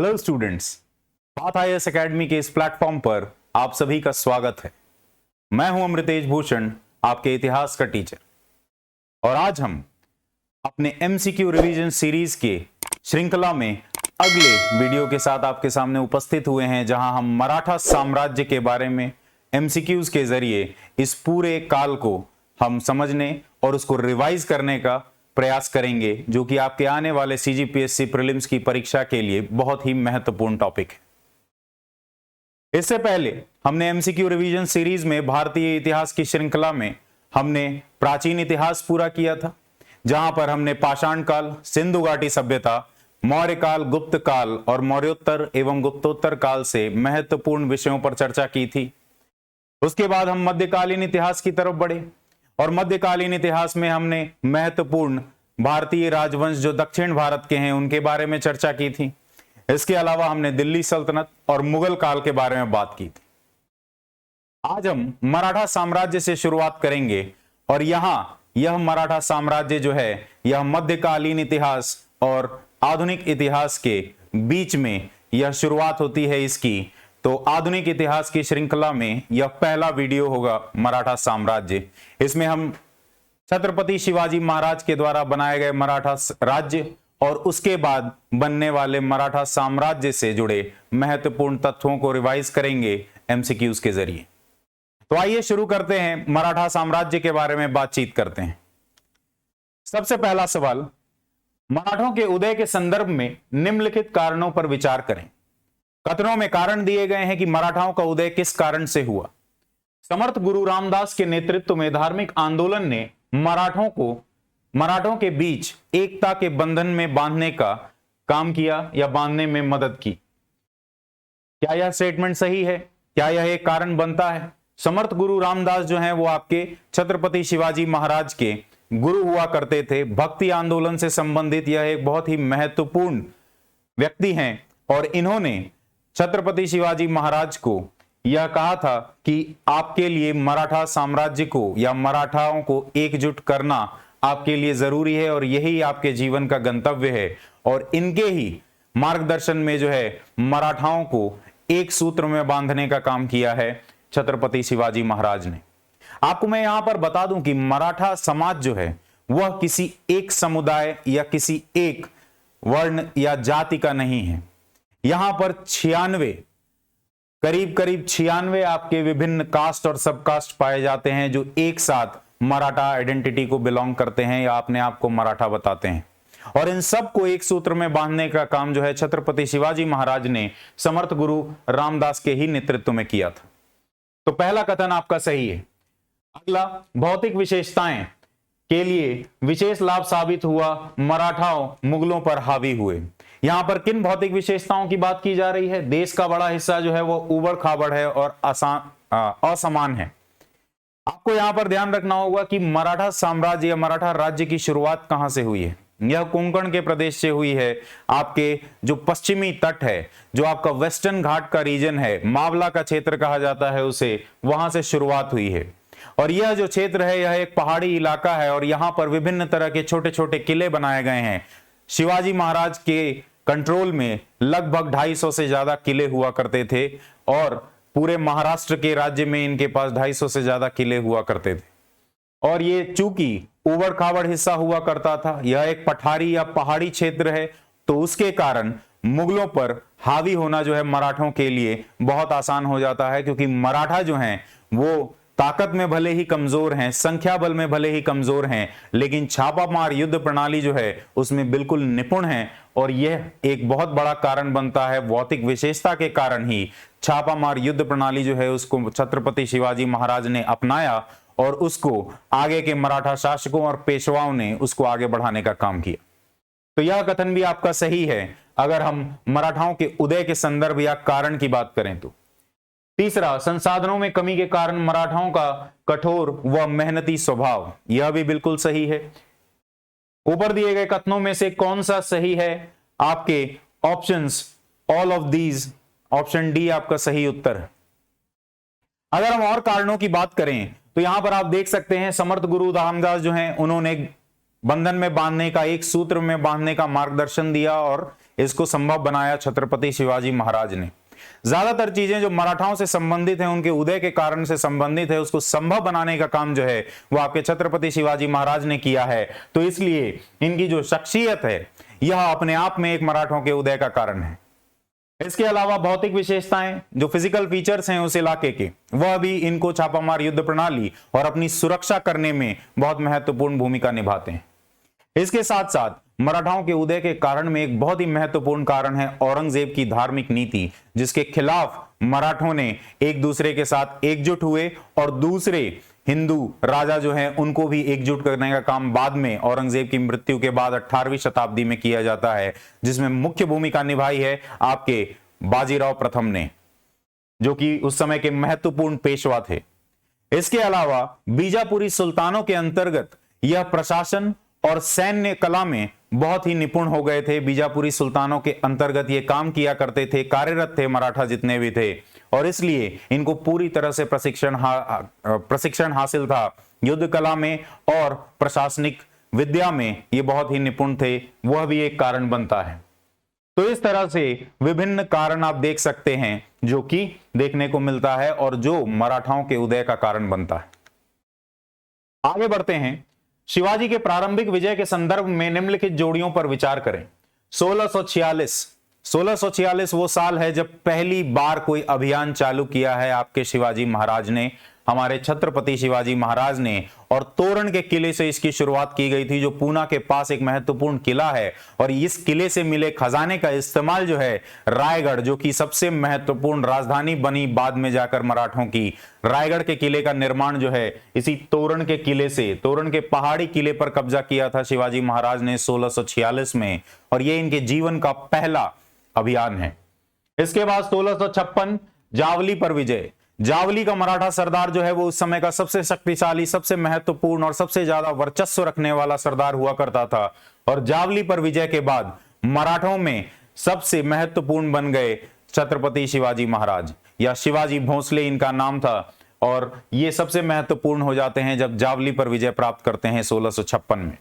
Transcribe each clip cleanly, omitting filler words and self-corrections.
Hello students, बात IAS academy के इस प्लेटफॉर्म पर आप सभी का स्वागत है। मैं हूं अमृतेश भूषण, आपके इतिहास का टीचर, और आज हम अपने एमसीक्यू रिवीजन सीरीज के श्रृंखला में अगले वीडियो के साथ आपके सामने उपस्थित हुए हैं, जहां हम मराठा साम्राज्य के बारे में एमसीक्यूज के जरिए इस पूरे काल को हम समझने और उसको रिवाइज करने का प्रयास करेंगे, जो कि आपके आने वाले सीजीपीएससी प्रीलिम्स की परीक्षा के लिए बहुत ही महत्वपूर्ण टॉपिक है। इससे पहले हमने एमसीक्यू रिवीजन सीरीज में भारतीय इतिहास की श्रृंखला में हमने प्राचीन इतिहास पूरा किया था, जहां पर हमने पाषाण काल, सिंधु घाटी सभ्यता, मौर्य काल, गुप्त काल और मौर्योत्तर एवं गुप्तोत्तर काल से महत्वपूर्ण विषयों पर चर्चा की थी। उसके बाद हम मध्यकालीन इतिहास की तरफ बढ़े और मध्यकालीन इतिहास में हमने महत्वपूर्ण भारतीय राजवंश जो दक्षिण भारत के हैं उनके बारे में चर्चा की थी। इसके अलावा हमने दिल्ली सल्तनत और मुगल काल के बारे में बात की थी। आज हम मराठा साम्राज्य से शुरुआत करेंगे और यह मराठा साम्राज्य जो है यह मध्यकालीन इतिहास और आधुनिक इतिहास के बीच में यह शुरुआत होती है इसकी। तो आधुनिक इतिहास की श्रृंखला में यह पहला वीडियो होगा मराठा साम्राज्य। इसमें हम छत्रपति शिवाजी महाराज के द्वारा बनाए गए मराठा राज्य और उसके बाद बनने वाले मराठा साम्राज्य से जुड़े महत्वपूर्ण तथ्यों को रिवाइज करेंगे एमसीक्यूज के जरिए। तो आइए शुरू करते हैं, मराठा साम्राज्य के बारे में बातचीत करते हैं। सबसे पहला सवाल, मराठों के उदय के संदर्भ में निम्नलिखित कारणों पर विचार करें। कथनों में कारण दिए गए हैं कि मराठाओं का उदय किस कारण से हुआ। समर्थ गुरु रामदास के नेतृत्व में धार्मिक आंदोलन ने मराठों के बीच एकता के बंधन में बांधने का काम किया या बांधने में मदद की। क्या यह स्टेटमेंट सही है? क्या यह एक कारण बनता है? समर्थ गुरु रामदास जो हैं वो आपके छत्रपति शिवाजी महाराज के गुरु हुआ करते थे। भक्ति आंदोलन से संबंधित यह एक बहुत ही महत्वपूर्ण व्यक्ति हैं और इन्होंने छत्रपति शिवाजी महाराज को यह कहा था कि आपके लिए मराठा साम्राज्य को या मराठाओं को एकजुट करना आपके लिए जरूरी है और यही आपके जीवन का गंतव्य है। और इनके ही मार्गदर्शन में जो है मराठाओं को एक सूत्र में बांधने का काम किया है छत्रपति शिवाजी महाराज ने। आपको मैं यहां पर बता दूं कि मराठा समाज जो है वह किसी एक समुदाय या किसी एक वर्ण या जाति का नहीं है। यहां पर करीब 96 आपके विभिन्न कास्ट और सब कास्ट पाए जाते हैं जो एक साथ मराठा आइडेंटिटी को बिलोंग करते हैं या अपने आप को मराठा बताते हैं। और इन सब को एक सूत्र में बांधने का काम जो है छत्रपति शिवाजी महाराज ने समर्थ गुरु रामदास के ही नेतृत्व में किया था। तो पहला कथन आपका सही है। अगला, भौतिक विशेषताएं के लिए विशेष लाभ साबित हुआ, मराठाओं मुगलों पर हावी हुए। यहां पर किन भौतिक विशेषताओं की बात की जा रही है? देश का बड़ा हिस्सा जो है वो उबड़ खाबड़ है और असमान है। आपको यहां पर ध्यान रखना होगा कि मराठा साम्राज्य या मराठा राज्य की शुरुआत कहां से हुई है। यह कोंकण के प्रदेश से हुई है। आपके जो पश्चिमी तट है, जो आपका वेस्टर्न घाट का रीजन है, मावला का क्षेत्र कहा जाता है उसे, वहां से शुरुआत हुई है। और यह जो क्षेत्र है यह एक पहाड़ी इलाका है और यहां पर विभिन्न तरह के छोटे छोटे किले बनाए गए हैं। शिवाजी महाराज के कंट्रोल में लगभग 250 से ज्यादा किले हुआ करते थे और पूरे महाराष्ट्र के राज्य में इनके पास 250 से ज्यादा किले हुआ करते थे। और ये चूंकि उबड़ खाबड़ हिस्सा हुआ करता था, यह एक पठारी या पहाड़ी क्षेत्र है, तो उसके कारण मुगलों पर हावी होना जो है मराठों के लिए बहुत आसान हो जाता है, क्योंकि मराठा जो हैं वो ताकत में भले ही कमजोर हैं, संख्या बल में भले ही कमजोर हैं, लेकिन छापामार युद्ध प्रणाली जो है उसमें बिल्कुल निपुण हैं। और यह एक बहुत बड़ा कारण बनता है, भौतिक विशेषता के कारण ही छापामार युद्ध प्रणाली जो है उसको छत्रपति शिवाजी महाराज ने अपनाया और उसको आगे के मराठा शासकों और पेशवाओं ने उसको आगे बढ़ाने का काम किया। तो यह कथन भी आपका सही है अगर हम मराठाओं के उदय के संदर्भ या कारण की बात करें तो। तीसरा, संसाधनों में कमी के कारण मराठाओं का कठोर व मेहनती स्वभाव, यह भी बिल्कुल सही है। ऊपर दिए गए कथनों में से कौन सा सही है? आपके options all of these, option D आपका सही उत्तर है। अगर हम और कारणों की बात करें तो यहां पर आप देख सकते हैं समर्थ गुरु रामदास जो हैं उन्होंने बंधन में बांधने का, एक सूत्र में बांधने का मार्गदर्शन दिया और इसको संभव बनाया छत्रपति शिवाजी महाराज ने। ज्यादातर चीजें जो मराठाओं से संबंधित हैं, उनके उदय के कारण से संबंधित है, उसको संभव बनाने का काम जो है वो आपके छत्रपति शिवाजी महाराज ने किया है। तो इसलिए इनकी जो शख्सियत है यह अपने आप में एक मराठों के उदय का कारण है। इसके अलावा भौतिक विशेषताएं, जो फिजिकल फीचर्स हैं उस इलाके के, वह भी इनको छापामार युद्ध प्रणाली और अपनी सुरक्षा करने में बहुत महत्वपूर्ण भूमिका निभाते हैं। इसके साथ साथ मराठाओं के उदय के कारण में एक बहुत ही महत्वपूर्ण कारण है औरंगजेब की धार्मिक नीति, जिसके खिलाफ मराठों ने एक दूसरे के साथ एकजुट हुए और दूसरे हिंदू राजा जो हैं उनको भी एकजुट करने का काम बाद में औरंगजेब की मृत्यु के बाद 18वीं शताब्दी में किया जाता है, जिसमें मुख्य भूमिका निभाई है आपके बाजीराव प्रथम ने, जो कि उस समय के महत्वपूर्ण पेशवा थे। इसके अलावा बीजापुरी सुल्तानों के अंतर्गत यह प्रशासन और सैन्य कला में बहुत ही निपुण हो गए थे। बीजापुरी सुल्तानों के अंतर्गत ये काम किया करते थे, कार्यरत थे मराठा जितने भी थे, और इसलिए इनको पूरी तरह से प्रशिक्षण हासिल था युद्ध कला में और प्रशासनिक विद्या में ये बहुत ही निपुण थे, वह भी एक कारण बनता है। तो इस तरह से विभिन्न कारण आप देख सकते हैं जो कि देखने को मिलता है और जो मराठाओं के उदय का कारण बनता है। आगे बढ़ते हैं। शिवाजी के प्रारंभिक विजय के संदर्भ में निम्नलिखित जोड़ियों पर विचार करें। 1646 वो साल है जब पहली बार कोई अभियान चालू किया है आपके शिवाजी महाराज ने, हमारे छत्रपति शिवाजी महाराज ने, और तोरण के किले से इसकी शुरुआत की गई थी, जो पूना के पास एक महत्वपूर्ण किला है। और इस किले से मिले खजाने का इस्तेमाल जो है रायगढ़, जो कि सबसे महत्वपूर्ण राजधानी बनी बाद में जाकर मराठों की, रायगढ़ के किले का निर्माण जो है इसी तोरण के किले से, तोरण के पहाड़ी किले पर कब्जा किया था शिवाजी महाराज ने 1646 में, और यह इनके जीवन का पहला अभियान है। इसके बाद 1656 जावली पर विजय। जावली का मराठा सरदार जो है वो उस समय का सबसे शक्तिशाली, सबसे महत्वपूर्ण और सबसे ज्यादा वर्चस्व रखने वाला सरदार हुआ करता था, और जावली पर विजय के बाद मराठों में सबसे महत्वपूर्ण बन गए छत्रपति शिवाजी महाराज, या शिवाजी भोंसले इनका नाम था, और ये सबसे महत्वपूर्ण हो जाते हैं जब जावली पर विजय प्राप्त करते हैं 1656 में।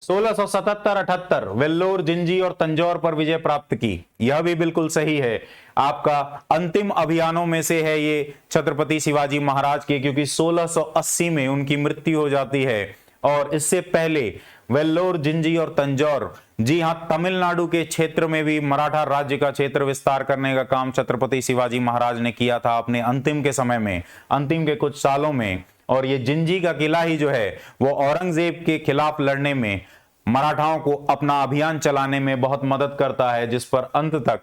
1677-78 वेल्लोर, जिंजी और तंजौर पर विजय प्राप्त की, यह भी बिल्कुल सही है, आपका अंतिम अभियानों में से है ये छत्रपति शिवाजी महाराज के, क्योंकि 1680 में उनकी मृत्यु हो जाती है। और इससे पहले वेल्लोर, जिंजी और तंजौर, जी हां, तमिलनाडु के क्षेत्र में भी मराठा राज्य का क्षेत्र विस्तार करने का काम छत्रपति शिवाजी महाराज ने किया था अपने अंतिम के समय में, अंतिम के कुछ सालों में। और ये जिंजी का किला ही जो है वो औरंगजेब के खिलाफ लड़ने में, मराठाओं को अपना अभियान चलाने में बहुत मदद करता है, जिस पर अंत तक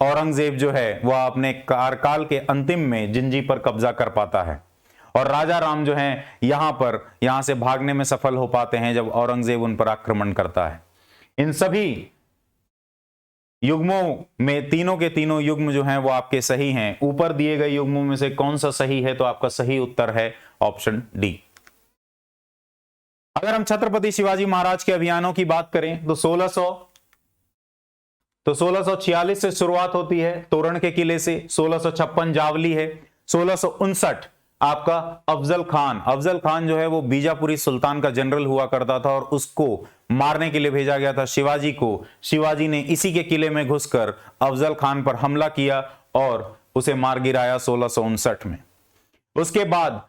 औरंगजेब जो है वह अपने कार्यकाल के अंतिम में जिंजी पर कब्जा कर पाता है। और राजा राम जो हैं यहां से भागने में सफल हो पाते हैं जब औरंगजेब उन पर आक्रमण करता है। इन सभी युग्मों में तीनों के तीनों युग्म जो हैं वो आपके सही हैं। ऊपर दिए गए युग्मों में से कौन सा सही है, तो आपका सही उत्तर है ऑप्शन डी। अगर हम छत्रपति शिवाजी महाराज के अभियानों की बात करें तो 1646 से शुरुआत होती है तोरण के किले से, 1656 जावली है, 1659 आपका अफजल खान जो है वो बीजापुरी सुल्तान का जनरल हुआ करता था और उसको मारने के लिए भेजा गया था शिवाजी को। शिवाजी ने इसी के किले में घुसकर अफजल खान पर हमला किया और उसे मार गिराया 1659 में। उसके बाद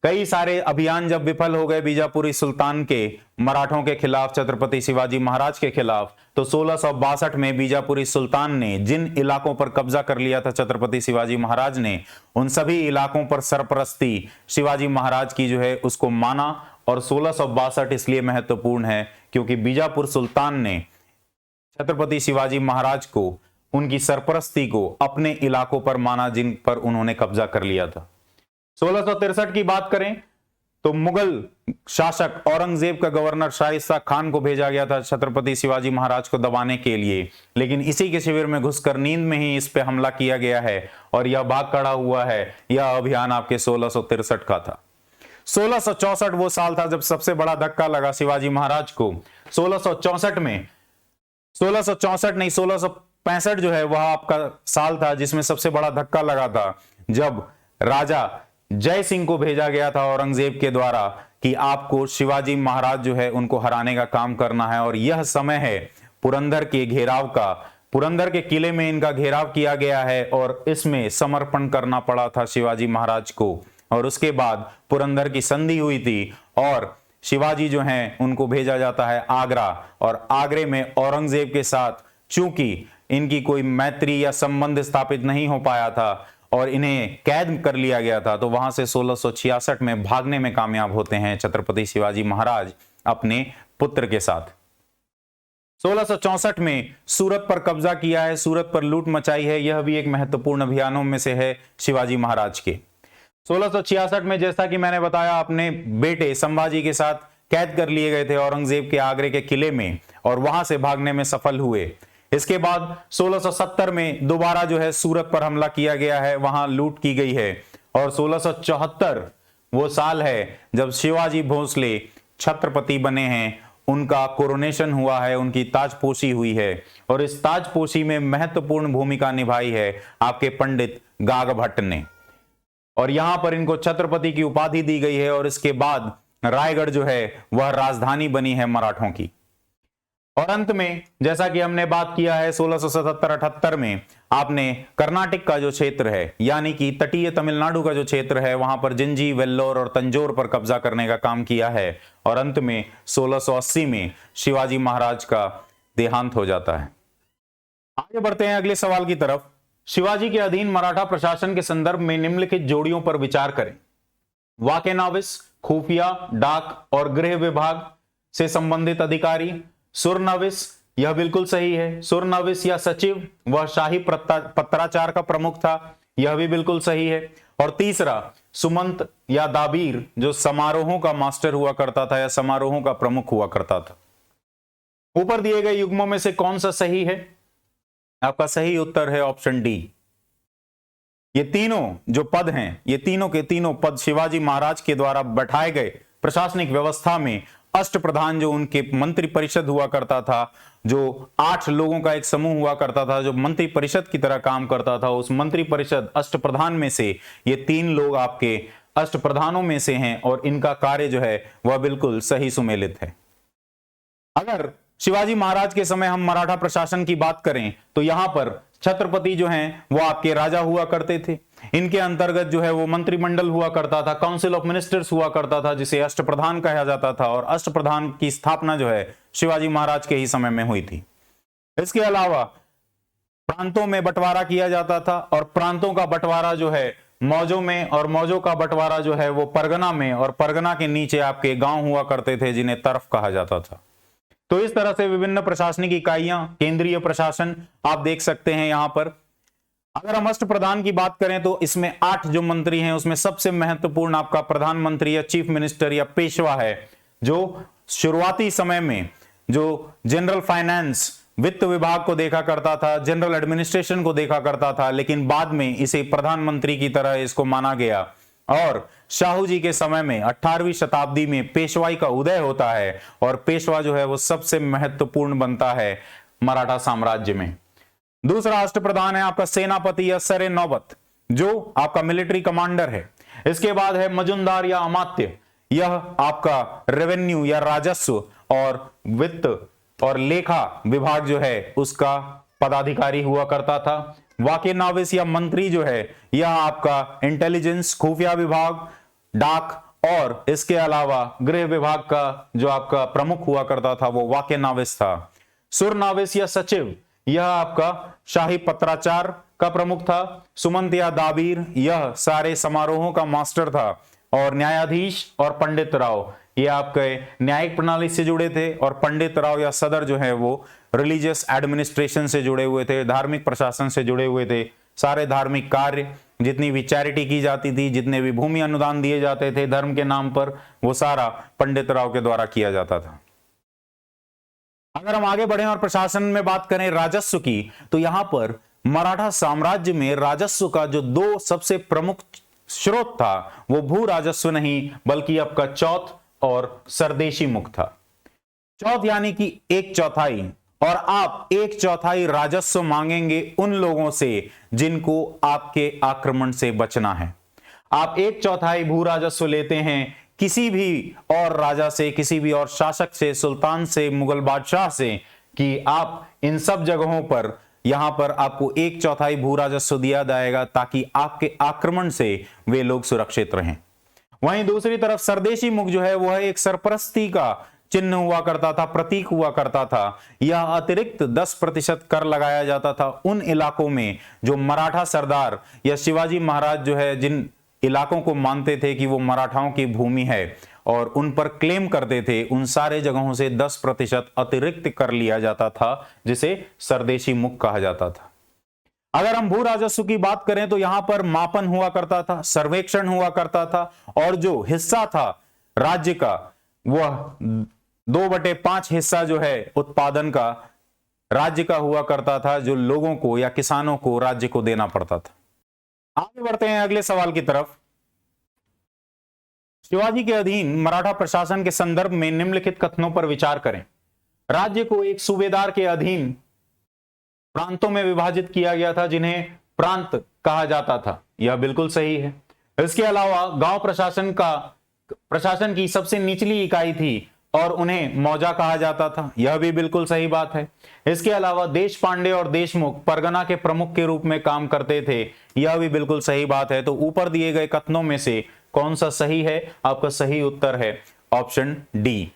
कई सारे अभियान जब विफल हो गए बीजापुरी सुल्तान के मराठों के खिलाफ, छत्रपति शिवाजी महाराज के खिलाफ, तो 1662 में बीजापुरी सुल्तान ने जिन इलाकों पर कब्जा कर लिया था छत्रपति शिवाजी महाराज ने, उन सभी इलाकों पर सरपरस्ती शिवाजी महाराज की जो है उसको माना। और 1662 इसलिए महत्वपूर्ण है क्योंकि बीजापुर सुल्तान ने छत्रपति शिवाजी महाराज को, उनकी सरपरस्ती को अपने इलाकों पर माना जिन पर उन्होंने कब्जा कर लिया था। 1663 की बात करें तो मुगल शासक औरंगजेब का गवर्नर शाइस्ता खान को भेजा गया था छत्रपति शिवाजी महाराज को दबाने के लिए, लेकिन इसी के शिविर में घुसकर नींद में ही इस पे हमला किया गया है और यह भाग खड़ा हुआ है। यह अभियान आपके 1663 का था। 1664 वो साल था जब सबसे बड़ा धक्का लगा शिवाजी महाराज को। 1664 में 1665 जो है वह आपका साल था जिसमें सबसे बड़ा धक्का लगा था, जब राजा जय सिंह को भेजा गया था औरंगजेब के द्वारा कि आपको शिवाजी महाराज जो है उनको हराने का काम करना है। और यह समय है पुरंदर के घेराव का, पुरंदर के किले में इनका घेराव किया गया है और इसमें समर्पण करना पड़ा था शिवाजी महाराज को। और उसके बाद पुरंदर की संधि हुई थी और शिवाजी जो हैं उनको भेजा जाता है आगरा, और आगरे में औरंगजेब के साथ चूंकि इनकी कोई मैत्री या संबंध स्थापित नहीं हो पाया था और इन्हें कैद कर लिया गया था, तो वहां से 1666 में भागने में कामयाब होते हैं छत्रपति शिवाजी महाराज अपने पुत्र के साथ। 1664 में सूरत पर कब्जा किया है, सूरत पर लूट मचाई है, यह भी एक महत्वपूर्ण अभियानों में से है शिवाजी महाराज के। 1666 में जैसा कि मैंने बताया अपने बेटे संभाजी के साथ कैद कर लिए गए थे औरंगजेब के आगरे के किले में और वहां से भागने में सफल हुए। इसके बाद 1670 में दोबारा जो है सूरत पर हमला किया गया है, वहां लूट की गई है और 1674 वो साल है जब शिवाजी भोसले छत्रपति बने हैं, उनका कोरोनेशन हुआ है, उनकी ताजपोशी हुई है और इस ताजपोशी में महत्वपूर्ण भूमिका निभाई है आपके पंडित गाग भट्ट ने और यहां पर इनको छत्रपति की उपाधि दी गई है और इसके बाद रायगढ़ जो है वह राजधानी बनी है मराठों की। और अंत में जैसा कि हमने बात किया है 1677-78 में आपने कर्नाटक का जो क्षेत्र है यानी कि तटीय तमिलनाडु का जो क्षेत्र है वहां पर जिंजी, वेल्लोर और तंजौर पर कब्जा करने का काम किया है और अंत में 1680 में शिवाजी महाराज का देहांत हो जाता है। आगे बढ़ते हैं अगले सवाल की तरफ। शिवाजी के अधीन मराठा प्रशासन के संदर्भ में निम्नलिखित जोड़ियों पर विचार करें। वाकेनाविस, खुफिया, डाक और गृह विभाग से संबंधित अधिकारी। सुरनविस, यह बिल्कुल सही है। सुरनविस या सचिव, वह शाही पत्राचार का प्रमुख था, यह भी बिल्कुल सही है। और तीसरा सुमंत या दाबीर, जो समारोहों का मास्टर हुआ करता था या समारोहों का प्रमुख हुआ करता था। ऊपर दिए गए युग्मों में से कौन सा सही है? आपका सही उत्तर है ऑप्शन डी। ये तीनों जो पद हैं, ये तीनों के तीनों पद शिवाजी महाराज के द्वारा बैठाए गए प्रशासनिक व्यवस्था में अष्टप्रधान, जो उनके मंत्री परिषद हुआ करता था, जो 8 लोगों का एक समूह हुआ करता था जो मंत्री परिषद की तरह काम करता था, उस मंत्री परिषद अष्टप्रधान में से ये 3 लोग आपके अष्टप्रधानों में से हैं और इनका कार्य जो है वह बिल्कुल सही सुमेलित है। अगर शिवाजी महाराज के समय हम मराठा प्रशासन की बात करें तो यहां पर छत्रपति जो हैं वो आपके राजा हुआ करते थे। इनके अंतर्गत जो है वो मंत्रिमंडल हुआ करता था, काउंसिल ऑफ मिनिस्टर्स हुआ करता था, जिसे अष्टप्रधान कहा जाता था और अष्टप्रधान की स्थापना जो है शिवाजी महाराज के ही समय में हुई थी। इसके अलावा प्रांतों में बंटवारा किया जाता था और प्रांतों का बंटवारा जो है मौजों में और मौजों का बंटवारा जो है वो परगना में, और परगना के नीचे आपके गांव हुआ करते थे जिन्हें तरफ कहा जाता था। तो इस तरह से विभिन्न प्रशासनिक इकाइयां, केंद्रीय प्रशासन आप देख सकते हैं यहां पर। अगर हम अष्टप्रधान की बात करें तो इसमें 8 जो मंत्री हैं उसमें सबसे महत्वपूर्ण आपका प्रधानमंत्री या चीफ मिनिस्टर या पेशवा है, जो शुरुआती समय में जो जनरल फाइनेंस, वित्त विभाग को देखा करता था, जनरल एडमिनिस्ट्रेशन को देखा करता था, लेकिन बाद में इसे प्रधानमंत्री की तरह इसको माना गया और शाहू जी के समय में 18वीं शताब्दी में पेशवाई का उदय होता है और पेशवा जो है वो सबसे महत्वपूर्ण बनता है मराठा साम्राज्य में। दूसरा अष्टप्रधान है आपका सेनापति या सरे नौबत, जो आपका मिलिट्री कमांडर है। इसके बाद है मजुमदार या अमात्य, यह आपका रेवेन्यू या राजस्व और वित्त और लेखा विभाग जो है उसका पदाधिकारी हुआ करता था। वाकेनाविस या मंत्री जो है यह आपका इंटेलिजेंस, खुफिया विभाग, डाक और इसके अलावा गृह विभाग का जो आपका प्रमुख हुआ करता था वो वाकेनाविस था। सुरनाविस या सचिव, यह आपका शाही पत्राचार का प्रमुख था। सुमंत या दाबीर, यह सारे समारोहों का मास्टर था। और न्यायाधीश और पंडित राव, ये आपके न्यायिक प्रणाली से जुड़े थे और पंडित राव या सदर जो है वो रिलीजियस एडमिनिस्ट्रेशन से जुड़े हुए थे, धार्मिक प्रशासन से जुड़े हुए थे। सारे धार्मिक कार्य, जितनी भी चैरिटी की जाती थी, जितने भी भूमि अनुदान दिए जाते थे धर्म के नाम पर, वो सारा पंडित राव के द्वारा किया जाता था। अगर हम आगे बढ़े और प्रशासन में बात करें राजस्व की, तो यहां पर मराठा साम्राज्य में राजस्व का जो 2 सबसे प्रमुख स्रोत था वो भू राजस्व नहीं बल्कि आपका चौथ और सरदेशी मुख था। चौथ यानी कि 1/4, और आप 1/4 राजस्व मांगेंगे उन लोगों से जिनको आपके आक्रमण से बचना है। आप 1/4 भू राजस्व लेते हैं किसी भी और राजा से, किसी भी और शासक से, सुल्तान से, मुगल बादशाह से, कि आप इन सब जगहों पर यहां पर आपको 1/4 भू राजस्व दिया जाएगा ताकि आपके आक्रमण से वे लोग सुरक्षित रहें। वहीं दूसरी तरफ सरदेशी मुख जो है वह एक सरपरस्ती का चिन्ह हुआ करता था, प्रतीक हुआ करता था। यह अतिरिक्त 10% कर लगाया जाता था उन इलाकों में जो मराठा सरदार या शिवाजी महाराज जो है जिन इलाकों को मानते थे कि वो मराठाओं की भूमि है और उन पर क्लेम करते थे, उन सारे जगहों से 10% अतिरिक्त कर लिया जाता था, जिसे सरदेशी मुख कहा जाता था। अगर हम भू राजस्व की बात करें तो यहां पर मापन हुआ करता था, सर्वेक्षण हुआ करता था और जो हिस्सा था राज्य का वह 2/5 हिस्सा जो है उत्पादन का राज्य का हुआ करता था, जो लोगों को या किसानों को राज्य को देना पड़ता था। आगे बढ़ते हैं अगले सवाल की तरफ। शिवाजी के अधीन मराठा प्रशासन के संदर्भ में निम्नलिखित कथनों पर विचार करें। राज्य को एक सूबेदार के अधीन प्रांतों में विभाजित किया गया था जिन्हें प्रांत कहा जाता था, यह बिल्कुल सही है। इसके अलावा गांव प्रशासन की सबसे निचली इकाई थी और उन्हें मौजा कहा जाता था, यह भी बिल्कुल सही बात है। इसके अलावा देश पांडे और देशमुख परगना के प्रमुख के रूप में काम करते थे, यह भी बिल्कुल सही बात है। तो ऊपर दिए गए कथनों में से कौन सा सही है? आपका सही उत्तर है ऑप्शन डी।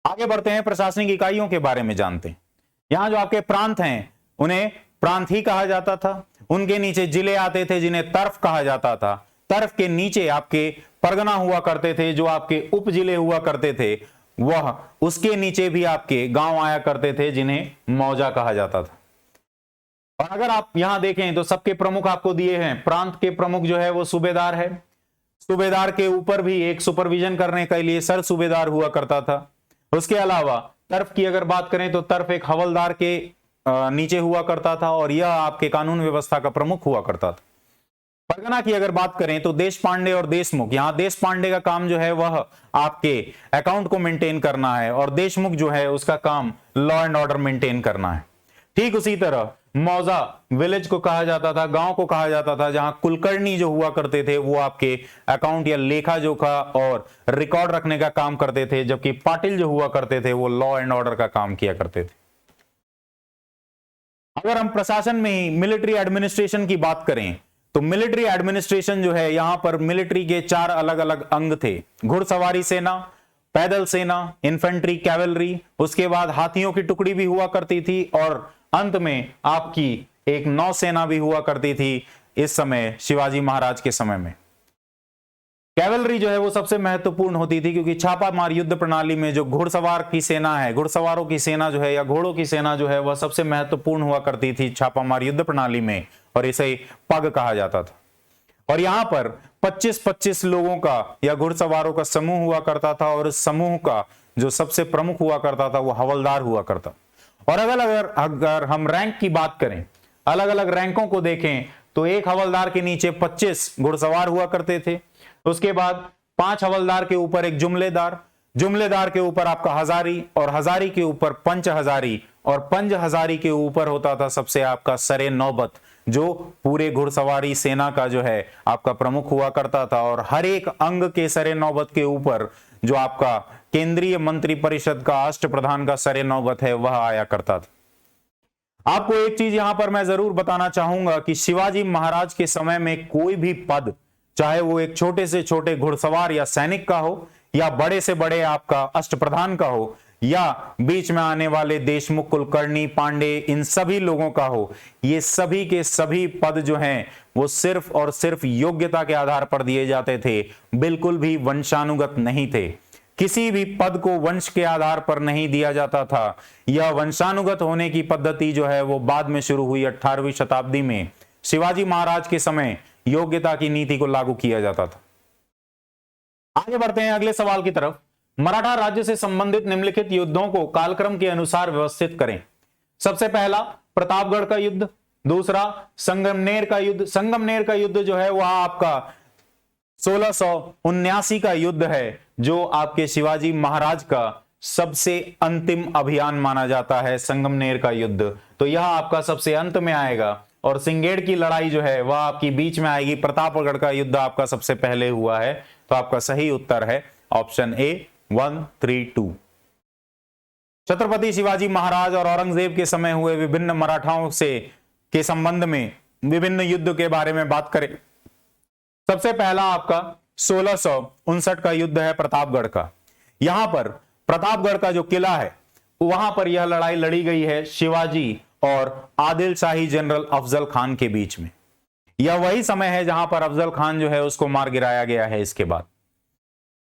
आगे बढ़ते हैं, प्रशासनिक इकाइयों के बारे में जानते हैं। यहां जो आपके प्रांत हैं उन्हें प्रांत ही कहा जाता था, उनके नीचे जिले आते थे जिन्हें तर्फ कहा जाता था, तर्फ के नीचे आपके परगना हुआ करते थे जो आपके उप जिले हुआ करते थे, वह उसके नीचे भी आपके गांव आया करते थे जिन्हें मौजा कहा जाता था। और अगर आप यहां देखें तो सबके प्रमुख आपको दिए हैं। प्रांत के प्रमुख जो है वो सूबेदार है, सूबेदार के ऊपर भी एक सुपरविजन करने के लिए सर सूबेदार हुआ करता था। उसके अलावा तर्फ की अगर बात करें तो तर्फ एक हवलदार के नीचे हुआ करता था और यह आपके कानून व्यवस्था का प्रमुख हुआ करता था। परगना की अगर बात करें तो देश पांडे और देशमुख, यहां देश पांडे का काम जो है वह आपके अकाउंट को मेंटेन करना है और देशमुख जो है उसका काम लॉ एंड ऑर्डर मेंटेन करना है। ठीक उसी तरह मौजा विलेज को कहा जाता था, गांव को कहा जाता था, जहां कुलकर्णी जो हुआ करते थे वो आपके अकाउंट या लेखा जोखा और रिकॉर्ड रखने का काम करते थे, जबकि पाटिल जो हुआ करते थे वो लॉ एंड ऑर्डर का काम किया करते थे। अगर हम प्रशासन में ही मिलिट्री एडमिनिस्ट्रेशन की बात करें तो मिलिट्री एडमिनिस्ट्रेशन जो है यहां पर मिलिट्री के 4 अलग अलग अंग थे। घुड़सवारी सेना, पैदल सेना, इन्फेंट्री, कैवलरी, उसके बाद हाथियों की टुकड़ी भी हुआ करती थी और अंत में आपकी एक नौसेना भी हुआ करती थी इस समय शिवाजी महाराज के समय में। कैवलरी जो है वो सबसे महत्वपूर्ण होती थी क्योंकि छापामार युद्ध प्रणाली में जो घुड़सवार की सेना है, घुड़सवारों की सेना जो है या घोड़ों की सेना जो है वह सबसे महत्वपूर्ण हुआ करती थी छापामार युद्ध प्रणाली में और इसे पग कहा जाता था। और यहां पर 25-25 लोगों का या घुड़सवारों का समूह हुआ करता था और इस समूह का जो सबसे प्रमुख हुआ करता था वो हवलदार हुआ करता। और अगर हम रैंक की बात करें, अलग अलग रैंकों को देखें तो एक हवलदार के नीचे 25 घुड़सवार हुआ करते थे। उसके बाद 5 हवलदार के ऊपर एक जुमलेदार, जुमलेदार के ऊपर आपका हजारी और हजारी के ऊपर पंच हजारी और पंच हजारी के ऊपर होता था सबसे आपका सरे नौबत, जो पूरे घुड़सवारी सेना का जो है आपका प्रमुख हुआ करता था। और हर एक अंग के सरे नौबत के ऊपर जो आपका केंद्रीय मंत्री परिषद का अष्टप्रधान का सरे नौबत है वह आया करता था। आपको एक चीज यहां पर मैं जरूर बताना चाहूंगा कि शिवाजी महाराज के समय में कोई भी पद, चाहे वो एक छोटे से छोटे घुड़सवार या सैनिक का हो या बड़े से बड़े आपका अष्टप्रधान का हो या बीच में आने वाले देशमुख, कुलकर्णी, पांडे, इन सभी लोगों का हो, ये सभी के सभी पद जो हैं वो सिर्फ और सिर्फ योग्यता के आधार पर दिए जाते थे, बिल्कुल भी वंशानुगत नहीं थे। किसी भी पद को वंश के आधार पर नहीं दिया जाता था। यह वंशानुगत होने की पद्धति जो है वो बाद में शुरू हुई 18वीं शताब्दी में। शिवाजी महाराज के समय योग्यता की नीति को लागू किया जाता था। आगे बढ़ते हैं अगले सवाल की तरफ। मराठा राज्य से संबंधित निम्नलिखित युद्धों को कालक्रम के अनुसार व्यवस्थित करें। सबसे पहला प्रतापगढ़ का युद्ध, दूसरा संगमनेर का युद्ध। संगमनेर का युद्ध जो है वह आपका 1679 का युद्ध है, जो आपके शिवाजी महाराज का सबसे अंतिम अभियान माना जाता है, संगमनेर का युद्ध। तो यह आपका सबसे अंत में आएगा और सिंगेड़ की लड़ाई जो है वह आपकी बीच में आएगी। प्रतापगढ़ का युद्ध आपका सबसे पहले हुआ है। तो आपका सही उत्तर है ऑप्शन ए 1, 3, 2। छत्रपति शिवाजी महाराज और औरंगजेब के समय हुए विभिन्न मराठाओं से के संबंध में विभिन्न युद्ध के बारे में बात करें। सबसे पहला आपका 1659 का युद्ध है प्रतापगढ़ का। यहां पर प्रतापगढ़ का जो किला है वहां पर यह लड़ाई लड़ी गई है शिवाजी और आदिल शाही जनरल अफजल खान के बीच में। यह वही समय है जहां पर अफजल खान जो है उसको मार गिराया गया है। इसके बाद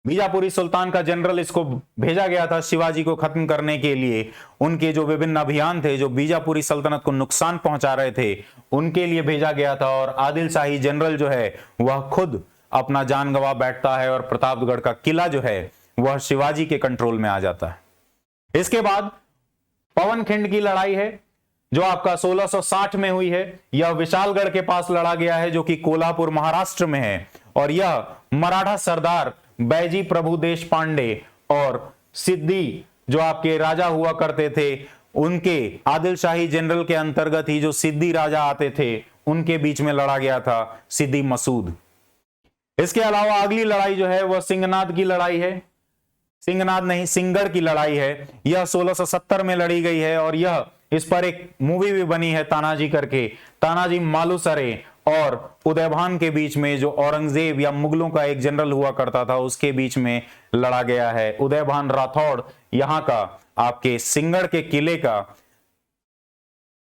बीजापुरी सुल्तान का जनरल इसको भेजा गया था शिवाजी को खत्म करने के लिए। उनके जो विभिन्न अभियान थे जो बीजापुरी सल्तनत को नुकसान पहुंचा रहे थे उनके लिए भेजा गया था, और आदिल शाही जनरल जो है वह खुद अपना जान गंवा बैठता है और प्रतापगढ़ का किला जो है वह शिवाजी के कंट्रोल में आ जाता है। इसके बाद पवनखिंड की लड़ाई है जो आपका 1660 में हुई है। यह विशालगढ़ के पास लड़ा गया है जो कि कोल्हापुर महाराष्ट्र में है, और यह मराठा सरदार बैजी प्रभु देश पांडे और सिद्दी जो आपके राजा हुआ करते थे उनके आदिल शाही जनरल के अंतर्गत ही जो सिद्दी राजा आते थे उनके बीच में लड़ा गया था, सिद्दी मसूद। इसके अलावा अगली लड़ाई जो है वह सिंहनाद की लड़ाई है। सिंहनाद नहीं, सिंगड़ की लड़ाई है। यह 1670 में लड़ी गई है, और यह इस पर एक मूवी भी बनी है तानाजी करके। तानाजी मालुसरे और उदयभान के बीच में जो औरंगजेब या मुगलों का एक जनरल हुआ करता था उसके बीच में लड़ा गया है। उदयभान राठौड़ यहां का आपके सिंगड़ के किले का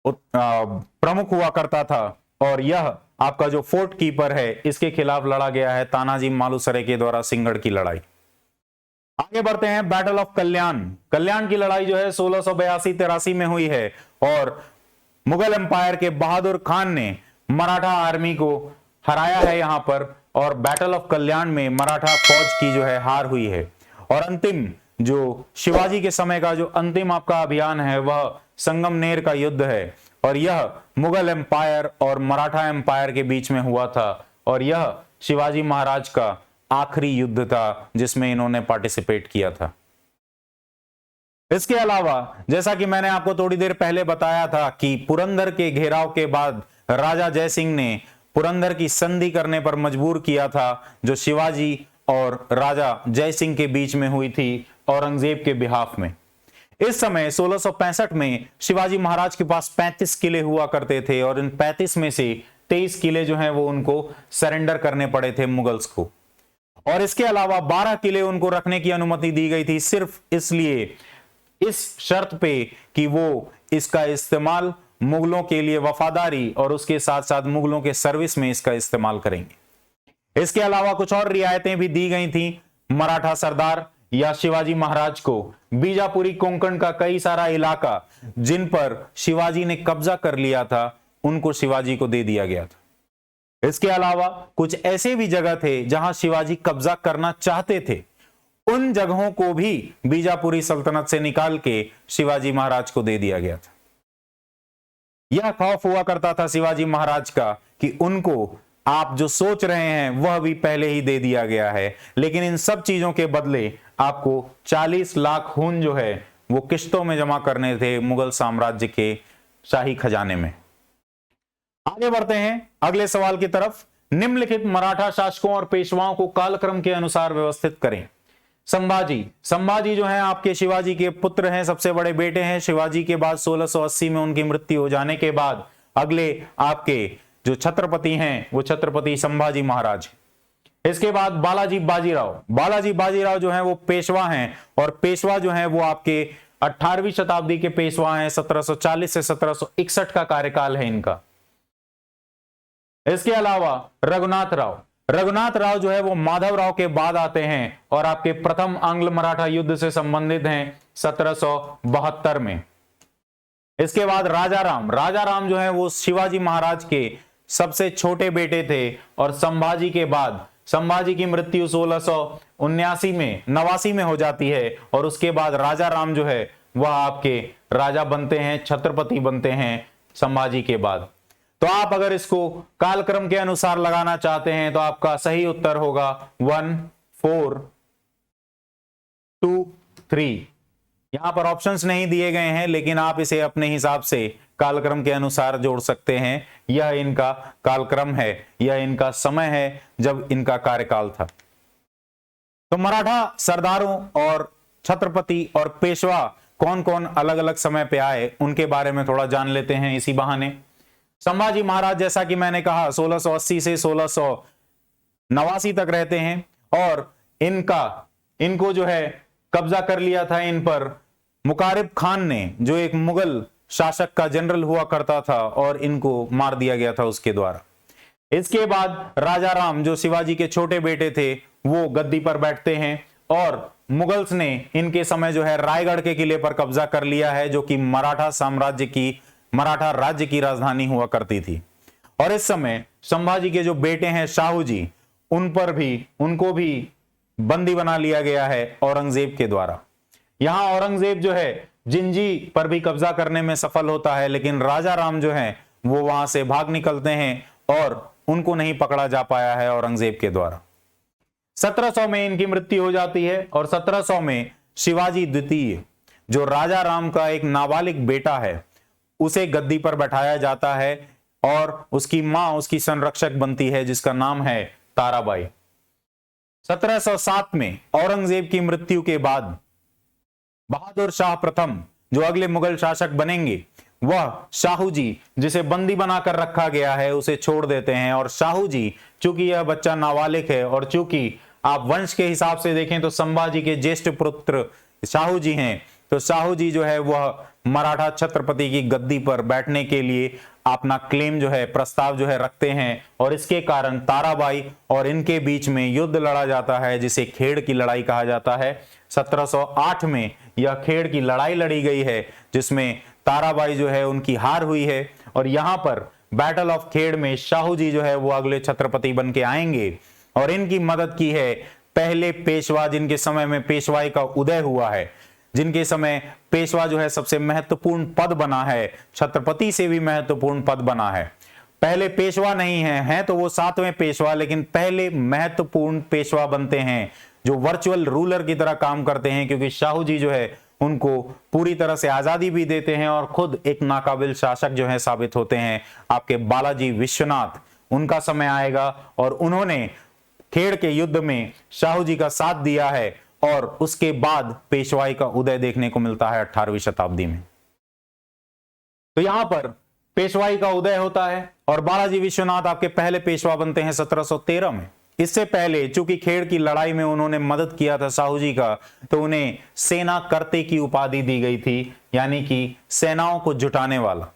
प्रमुख हुआ करता था, और यह आपका जो फोर्ट कीपर है इसके खिलाफ लड़ा गया है तानाजी मालुसरे के द्वारा सिंगड़ की लड़ाई। आगे बढ़ते हैं, बैटल ऑफ कल्याण। कल्याण की लड़ाई जो है 1682-83 में हुई है, और मुगल एम्पायर के बहादुर खान ने मराठा आर्मी को हराया है यहां पर, और बैटल ऑफ कल्याण में मराठा फौज की जो है हार हुई है। और अंतिम जो शिवाजी के समय का जो अंतिम आपका अभियान है वह संगमनेर का युद्ध है, और यह मुगल एम्पायर और मराठा एम्पायर के बीच में हुआ था, और यह शिवाजी महाराज का आखिरी युद्ध था जिसमें इन्होंने पार्टिसिपेट किया था। इसके अलावा जैसा कि मैंने आपको थोड़ी देर पहले बताया था कि पुरंदर के घेराव के बाद राजा जयसिंह ने पुरंदर की संधि करने पर मजबूर किया था जो शिवाजी और राजा जयसिंह के बीच में हुई थी औरंगजेब के बिहाफ में। इस समय 1665 में शिवाजी महाराज के पास 35 किले हुआ करते थे, और इन 35 में से 23 किले जो हैं वो उनको सरेंडर करने पड़े थे मुगल्स को, और इसके अलावा 12 किले उनको रखने की अनुमति दी गई थी सिर्फ इसलिए, इस शर्त पे कि वो इसका इस्तेमाल मुगलों के लिए वफादारी और उसके साथ साथ मुगलों के सर्विस में इसका इस्तेमाल करेंगे। इसके अलावा कुछ और रियायतें भी दी गई थी मराठा सरदार या शिवाजी महाराज को। बीजापुरी कोंकण का कई सारा इलाका जिन पर शिवाजी ने कब्जा कर लिया था उनको शिवाजी को दे दिया गया था। इसके अलावा कुछ ऐसे भी जगह थे जहां शिवाजी कब्जा करना चाहते थे, उन जगहों को भी बीजापुरी सल्तनत से निकाल के शिवाजी महाराज को दे दिया गया था। यह खौफ हुआ करता था शिवाजी महाराज का कि उनको आप जो सोच रहे हैं वह भी पहले ही दे दिया गया है, लेकिन इन सब चीजों के बदले आपको 40 लाख खून जो है वो किश्तों में जमा करने थे मुगल साम्राज्य के शाही खजाने में। आगे बढ़ते हैं अगले सवाल की तरफ। निम्नलिखित मराठा शासकों और पेशवाओं को कालक्रम के अनुसार व्यवस्थित करें। संभाजी जो हैं आपके शिवाजी के पुत्र हैं, सबसे बड़े बेटे हैं। शिवाजी के बाद 1680 में उनकी मृत्यु हो जाने के बाद अगले आपके जो छत्रपति हैं वो छत्रपति संभाजी महाराज। इसके बाद बालाजी बाजीराव जो हैं वो पेशवा हैं, और पेशवा जो हैं वो आपके 18वीं शताब्दी के पेशवा हैं। 1740 से 1761 का कार्यकाल है इनका। इसके अलावा रघुनाथ राव जो है वो माधवराव के बाद आते हैं और आपके प्रथम आंग्ल मराठा युद्ध से संबंधित हैं 1772 में। इसके बाद राजा राम जो है वो शिवाजी महाराज के सबसे छोटे बेटे थे, और संभाजी के बाद संभाजी की मृत्यु 1689 में हो जाती है, और उसके बाद राजा राम जो है वह आपके राजा बनते हैं, छत्रपति बनते हैं संभाजी के बाद। तो आप अगर इसको कालक्रम के अनुसार लगाना चाहते हैं तो आपका सही उत्तर होगा 1 4 2 3। यहां पर ऑप्शंस नहीं दिए गए हैं, लेकिन आप इसे अपने हिसाब से कालक्रम के अनुसार जोड़ सकते हैं। यह इनका कालक्रम है, यह इनका समय है जब इनका कार्यकाल था। तो मराठा सरदारों और छत्रपति और पेशवा कौन कौन अलग अलग समय पे आए उनके बारे में थोड़ा जान लेते हैं इसी बहाने। संभाजी महाराज जैसा कि मैंने कहा 1680 से 1689 तक रहते हैं और इनको जो है कब्जा कर लिया था इन पर मुकारिब खान ने, जो एक मुगल शासक का जनरल हुआ करता था, और इनको मार दिया गया था उसके द्वारा। इसके बाद राजा राम जो शिवाजी के छोटे बेटे थे वो गद्दी पर बैठते हैं और मुगल्स ने इनके समय जो है रायगढ़ के किले पर कब्जा कर लिया है, जो कि मराठा राज्य की राजधानी हुआ करती थी। और इस समय संभाजी के जो बेटे हैं शाहू जी, उनको भी बंदी बना लिया गया है औरंगजेब के द्वारा। यहां औरंगजेब जो है जिंजी पर भी कब्जा करने में सफल होता है, लेकिन राजा राम जो है वो वहां से भाग निकलते हैं और उनको नहीं पकड़ा जा पाया है औरंगजेब के द्वारा। 1700 में इनकी मृत्यु हो जाती है और 1700 में शिवाजी द्वितीय, जो राजा राम का एक नाबालिग बेटा है, उसे गद्दी पर बैठाया जाता है और उसकी मां उसकी संरक्षक बनती है, जिसका नाम है ताराबाई। 1707 में औरंगजेब की मृत्यु के बाद बहादुर शाह प्रथम जो अगले मुगल शासक बनेंगे, वह शाहू जी जिसे बंदी बनाकर रखा गया है उसे छोड़ देते हैं। और शाहू जी, चूंकि यह बच्चा नाबालिग है और चूंकि आप वंश के हिसाब से देखें तो संभाजी के ज्येष्ठ पुत्र शाहू जी हैं, तो शाहू जी जो है वह मराठा छत्रपति की गद्दी पर बैठने के लिए अपना क्लेम जो है, प्रस्ताव जो है रखते हैं। और इसके कारण ताराबाई और इनके बीच में युद्ध लड़ा जाता है, जिसे खेड़ की लड़ाई कहा जाता है। 1708 में यह खेड़ की लड़ाई लड़ी गई है, जिसमें ताराबाई जो है उनकी हार हुई है। और यहां पर बैटल ऑफ खेड़ में शाहू जी जो है वो अगले छत्रपति बन के आएंगे और इनकी मदद की है पहले पेशवा, जिनके समय में पेशवाई का उदय हुआ है, जिनके समय पेशवा जो है सबसे महत्वपूर्ण पद बना है, छत्रपति से भी महत्वपूर्ण पद बना है। पहले पेशवा नहीं है तो वो 7वें पेशवा, लेकिन पहले महत्वपूर्ण पेशवा बनते हैं जो वर्चुअल रूलर की तरह काम करते हैं, क्योंकि शाहू जी जो है उनको पूरी तरह से आजादी भी देते हैं और खुद एक नाकाबिल शासक जो है साबित होते हैं। आपके बालाजी विश्वनाथ, उनका समय आएगा और उन्होंने खेड़ के युद्ध में शाहू जी का साथ दिया है और उसके बाद पेशवाई का उदय देखने को मिलता है 18वीं शताब्दी में। तो यहां पर पेशवाई का उदय होता है और बालाजी विश्वनाथ आपके पहले पेशवा बनते हैं 1713 में। इससे पहले चूंकि खेड़ की लड़ाई में उन्होंने मदद किया था शाहू जी का, तो उन्हें सेना करते की उपाधि दी गई थी, यानी कि सेनाओं को जुटाने वाला।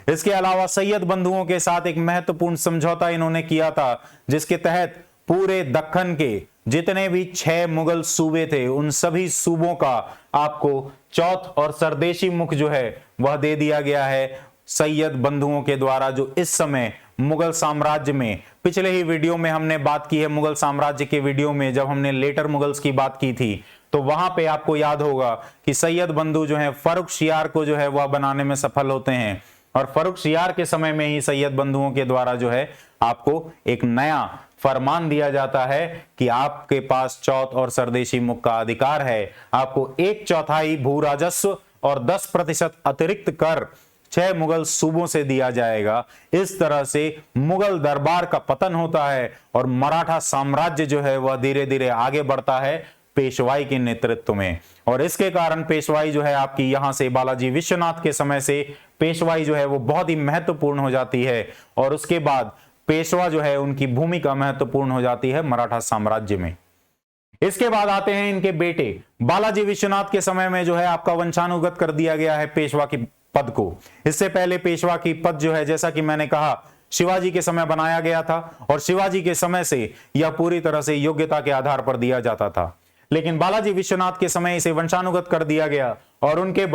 इसके अलावा सैयद बंधुओं के साथ एक महत्वपूर्ण समझौता इन्होंने किया था, जिसके तहत पूरे दक्खन के जितने भी 6 मुगल सूबे थे, उन सभी सूबों का आपको चौथ और सरदेशी मुख जो है वह दे दिया गया है सैयद बंधुओं के द्वारा, जो इस समय मुगल साम्राज्य में, पिछले ही वीडियो में हमने बात की है मुगल साम्राज्य के वीडियो में, जब हमने लेटर मुगल्स की बात की थी, तो वहां पे आपको याद होगा कि सैयद बंधु जो है फर्रुखशियार को जो है वह बनाने में सफल होते हैं। और फर्रुखशियार के समय में ही सैयद बंधुओं के द्वारा जो है आपको एक नया फरमान दिया जाता है कि आपके पास चौथ और सरदेशी मुख का अधिकार है, आपको 1/4 भू राजस्व और 10% अतिरिक्त कर 6 मुगल सूबों से दिया जाएगा। इस तरह से मुगल दरबार का पतन होता है और मराठा साम्राज्य जो है वह धीरे धीरे आगे बढ़ता है पेशवाई के नेतृत्व में। और इसके कारण पेशवाई जो है आपकी यहां से बालाजी विश्वनाथ के समय से पेशवाई जो है वो बहुत ही महत्वपूर्ण हो जाती है और उसके बाद पेशवा जो है उनकी भूमिका महत्वपूर्ण हो जाती है मराठा साम्राज्य में। इसके बाद आते हैं इनके बेटे बालाजी विश्वनाथ के समय में जो है आपका वंशानुगत कर दिया गया है पेशवा की पद को। इससे पहले पेशवा की पद जो है जैसा कि मैंने कहा शिवाजी के समय बनाया गया था और शिवाजी के समय से यह पूरी तरह से योग्यता के आधार पर दिया जाता था, लेकिन बालाजी विश्वनाथ के समय इसे वंशानुगत कर दिया गया और उनके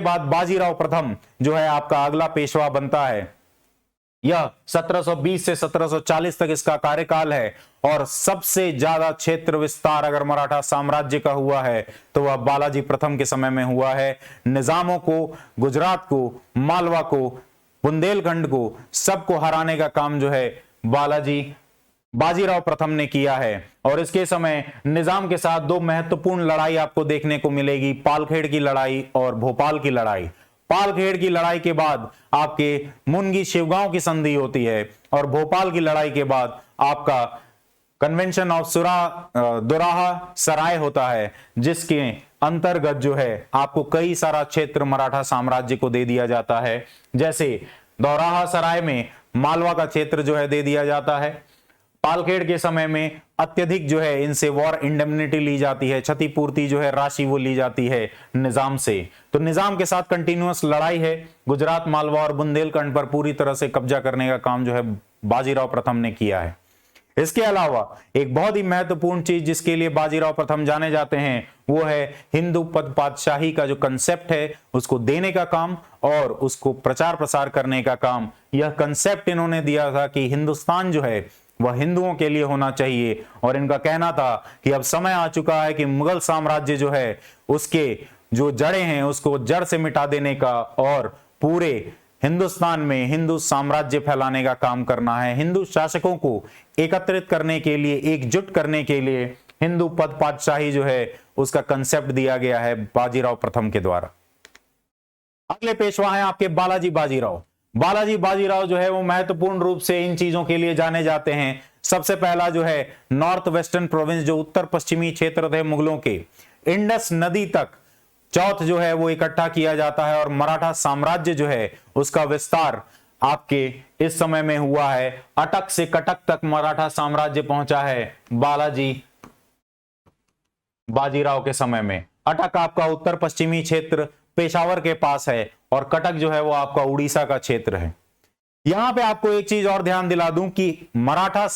बाद बाजीराव प्रथम जो है आपका अगला पेशवा बनता है। यह 1720 से 1740 तक इसका कार्यकाल है और सबसे ज्यादा क्षेत्र विस्तार अगर मराठा साम्राज्य का हुआ है तो वह बालाजी प्रथम के समय में हुआ है। निजामों को, गुजरात को, मालवा को, बुंदेलखंड को, सबको हराने का काम जो है बाजीराव प्रथम ने किया है। और इसके समय निजाम के साथ 2 महत्वपूर्ण लड़ाई आपको देखने को मिलेगी, पालखेड़ की लड़ाई और भोपाल की लड़ाई। पालखेड़ की लड़ाई के बाद आपके मुनगी शिवगांव की संधि होती है और भोपाल की लड़ाई के बाद आपका कन्वेंशन ऑफ दोराहा सराय होता है, जिसके अंतर्गत जो है आपको कई सारा क्षेत्र मराठा साम्राज्य को दे दिया जाता है। जैसे दौराहा सराय में मालवा का क्षेत्र जो है दे दिया जाता है। पालखेड़ के समय में अत्यधिक जो है इनसे वॉर इंडेमनिटी ली जाती है, क्षतिपूर्ति जो है राशि वो ली जाती है निजाम से। तो निजाम के साथ कंटिन्यूअस लड़ाई है। गुजरात, मालवा और बुंदेलखंड पर पूरी तरह से कब्जा करने का काम जो है बाजीराव प्रथम ने किया है। इसके अलावा एक बहुत ही महत्वपूर्ण चीज जिसके लिए बाजीराव प्रथम जाने जाते हैं वो है हिंदू पद पातशाही का जो कंसेप्ट है उसको देने का काम और उसको प्रचार प्रसार करने का काम। यह कंसेप्ट इन्होंने दिया था कि हिंदुस्तान जो है वह हिंदुओं के लिए होना चाहिए और इनका कहना था कि अब समय आ चुका है कि मुगल साम्राज्य जो है उसके जो जड़ें हैं उसको जड़ से मिटा देने का और पूरे हिंदुस्तान में हिंदू साम्राज्य फैलाने का काम करना है। हिंदू शासकों को एकत्रित करने के लिए, एकजुट करने के लिए हिंदू पद पातशाही जो है उसका कंसेप्ट दिया गया है बाजीराव प्रथम के द्वारा। अगले पेशवा हैं आपके बालाजी बाजीराव। बालाजी बाजीराव जो है वो महत्वपूर्ण रूप से इन चीजों के लिए जाने जाते हैं। सबसे पहला जो है नॉर्थ वेस्टर्न प्रोविंस, जो उत्तर पश्चिमी क्षेत्र थे मुगलों के, इंडस नदी तक चौथ जो है वो इकट्ठा किया जाता है और मराठा साम्राज्य जो है उसका विस्तार आपके इस समय में हुआ है। अटक से कटक तक मराठा साम्राज्य पहुंचा है बालाजी बाजीराव के समय में। अटक आपका उत्तर पश्चिमी क्षेत्र पेशावर के पास है और कटक जो है वो आपका उड़ीसा का क्षेत्र है। यहां पे आपको एक चीज और ध्यान दिला दूं कि मराठा